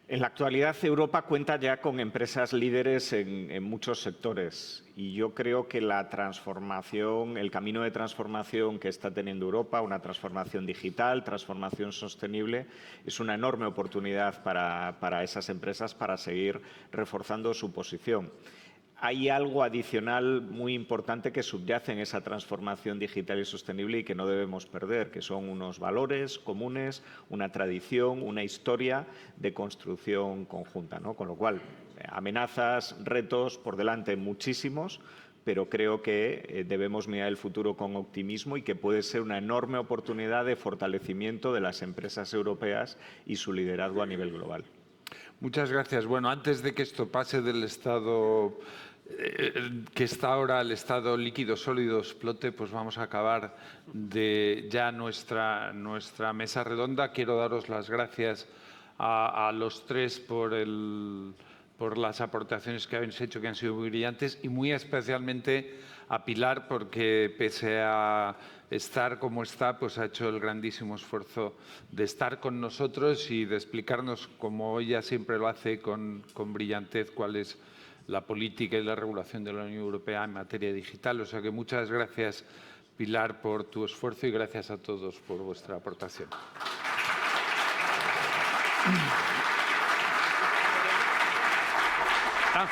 En la actualidad, Europa cuenta ya con empresas líderes en muchos sectores, y yo creo que la transformación, el camino de transformación que está teniendo Europa, una transformación digital, transformación sostenible, es una enorme oportunidad para esas empresas para seguir reforzando su posición. Hay algo adicional muy importante que subyace en esa transformación digital y sostenible y que no debemos perder, que son unos valores comunes, una tradición, una historia de construcción conjunta, ¿no? Con lo cual, amenazas, retos por delante muchísimos, pero creo que debemos mirar el futuro con optimismo y que puede ser una enorme oportunidad de fortalecimiento de las empresas europeas y su liderazgo a nivel global. Muchas gracias. Bueno, antes de que esto pase del estado que está ahora el estado líquido sólido explote, pues vamos a acabar ya nuestra mesa redonda. Quiero daros las gracias a los tres por por las aportaciones que habéis hecho, que han sido muy brillantes, y muy especialmente a Pilar, porque pese a estar como está, pues ha hecho el grandísimo esfuerzo de estar con nosotros y de explicarnos, como ella siempre lo hace, con brillantez, cuál es la política y la regulación de la Unión Europea en materia digital. O sea que muchas gracias, Pilar, por tu esfuerzo y gracias a todos por vuestra aportación. Ah.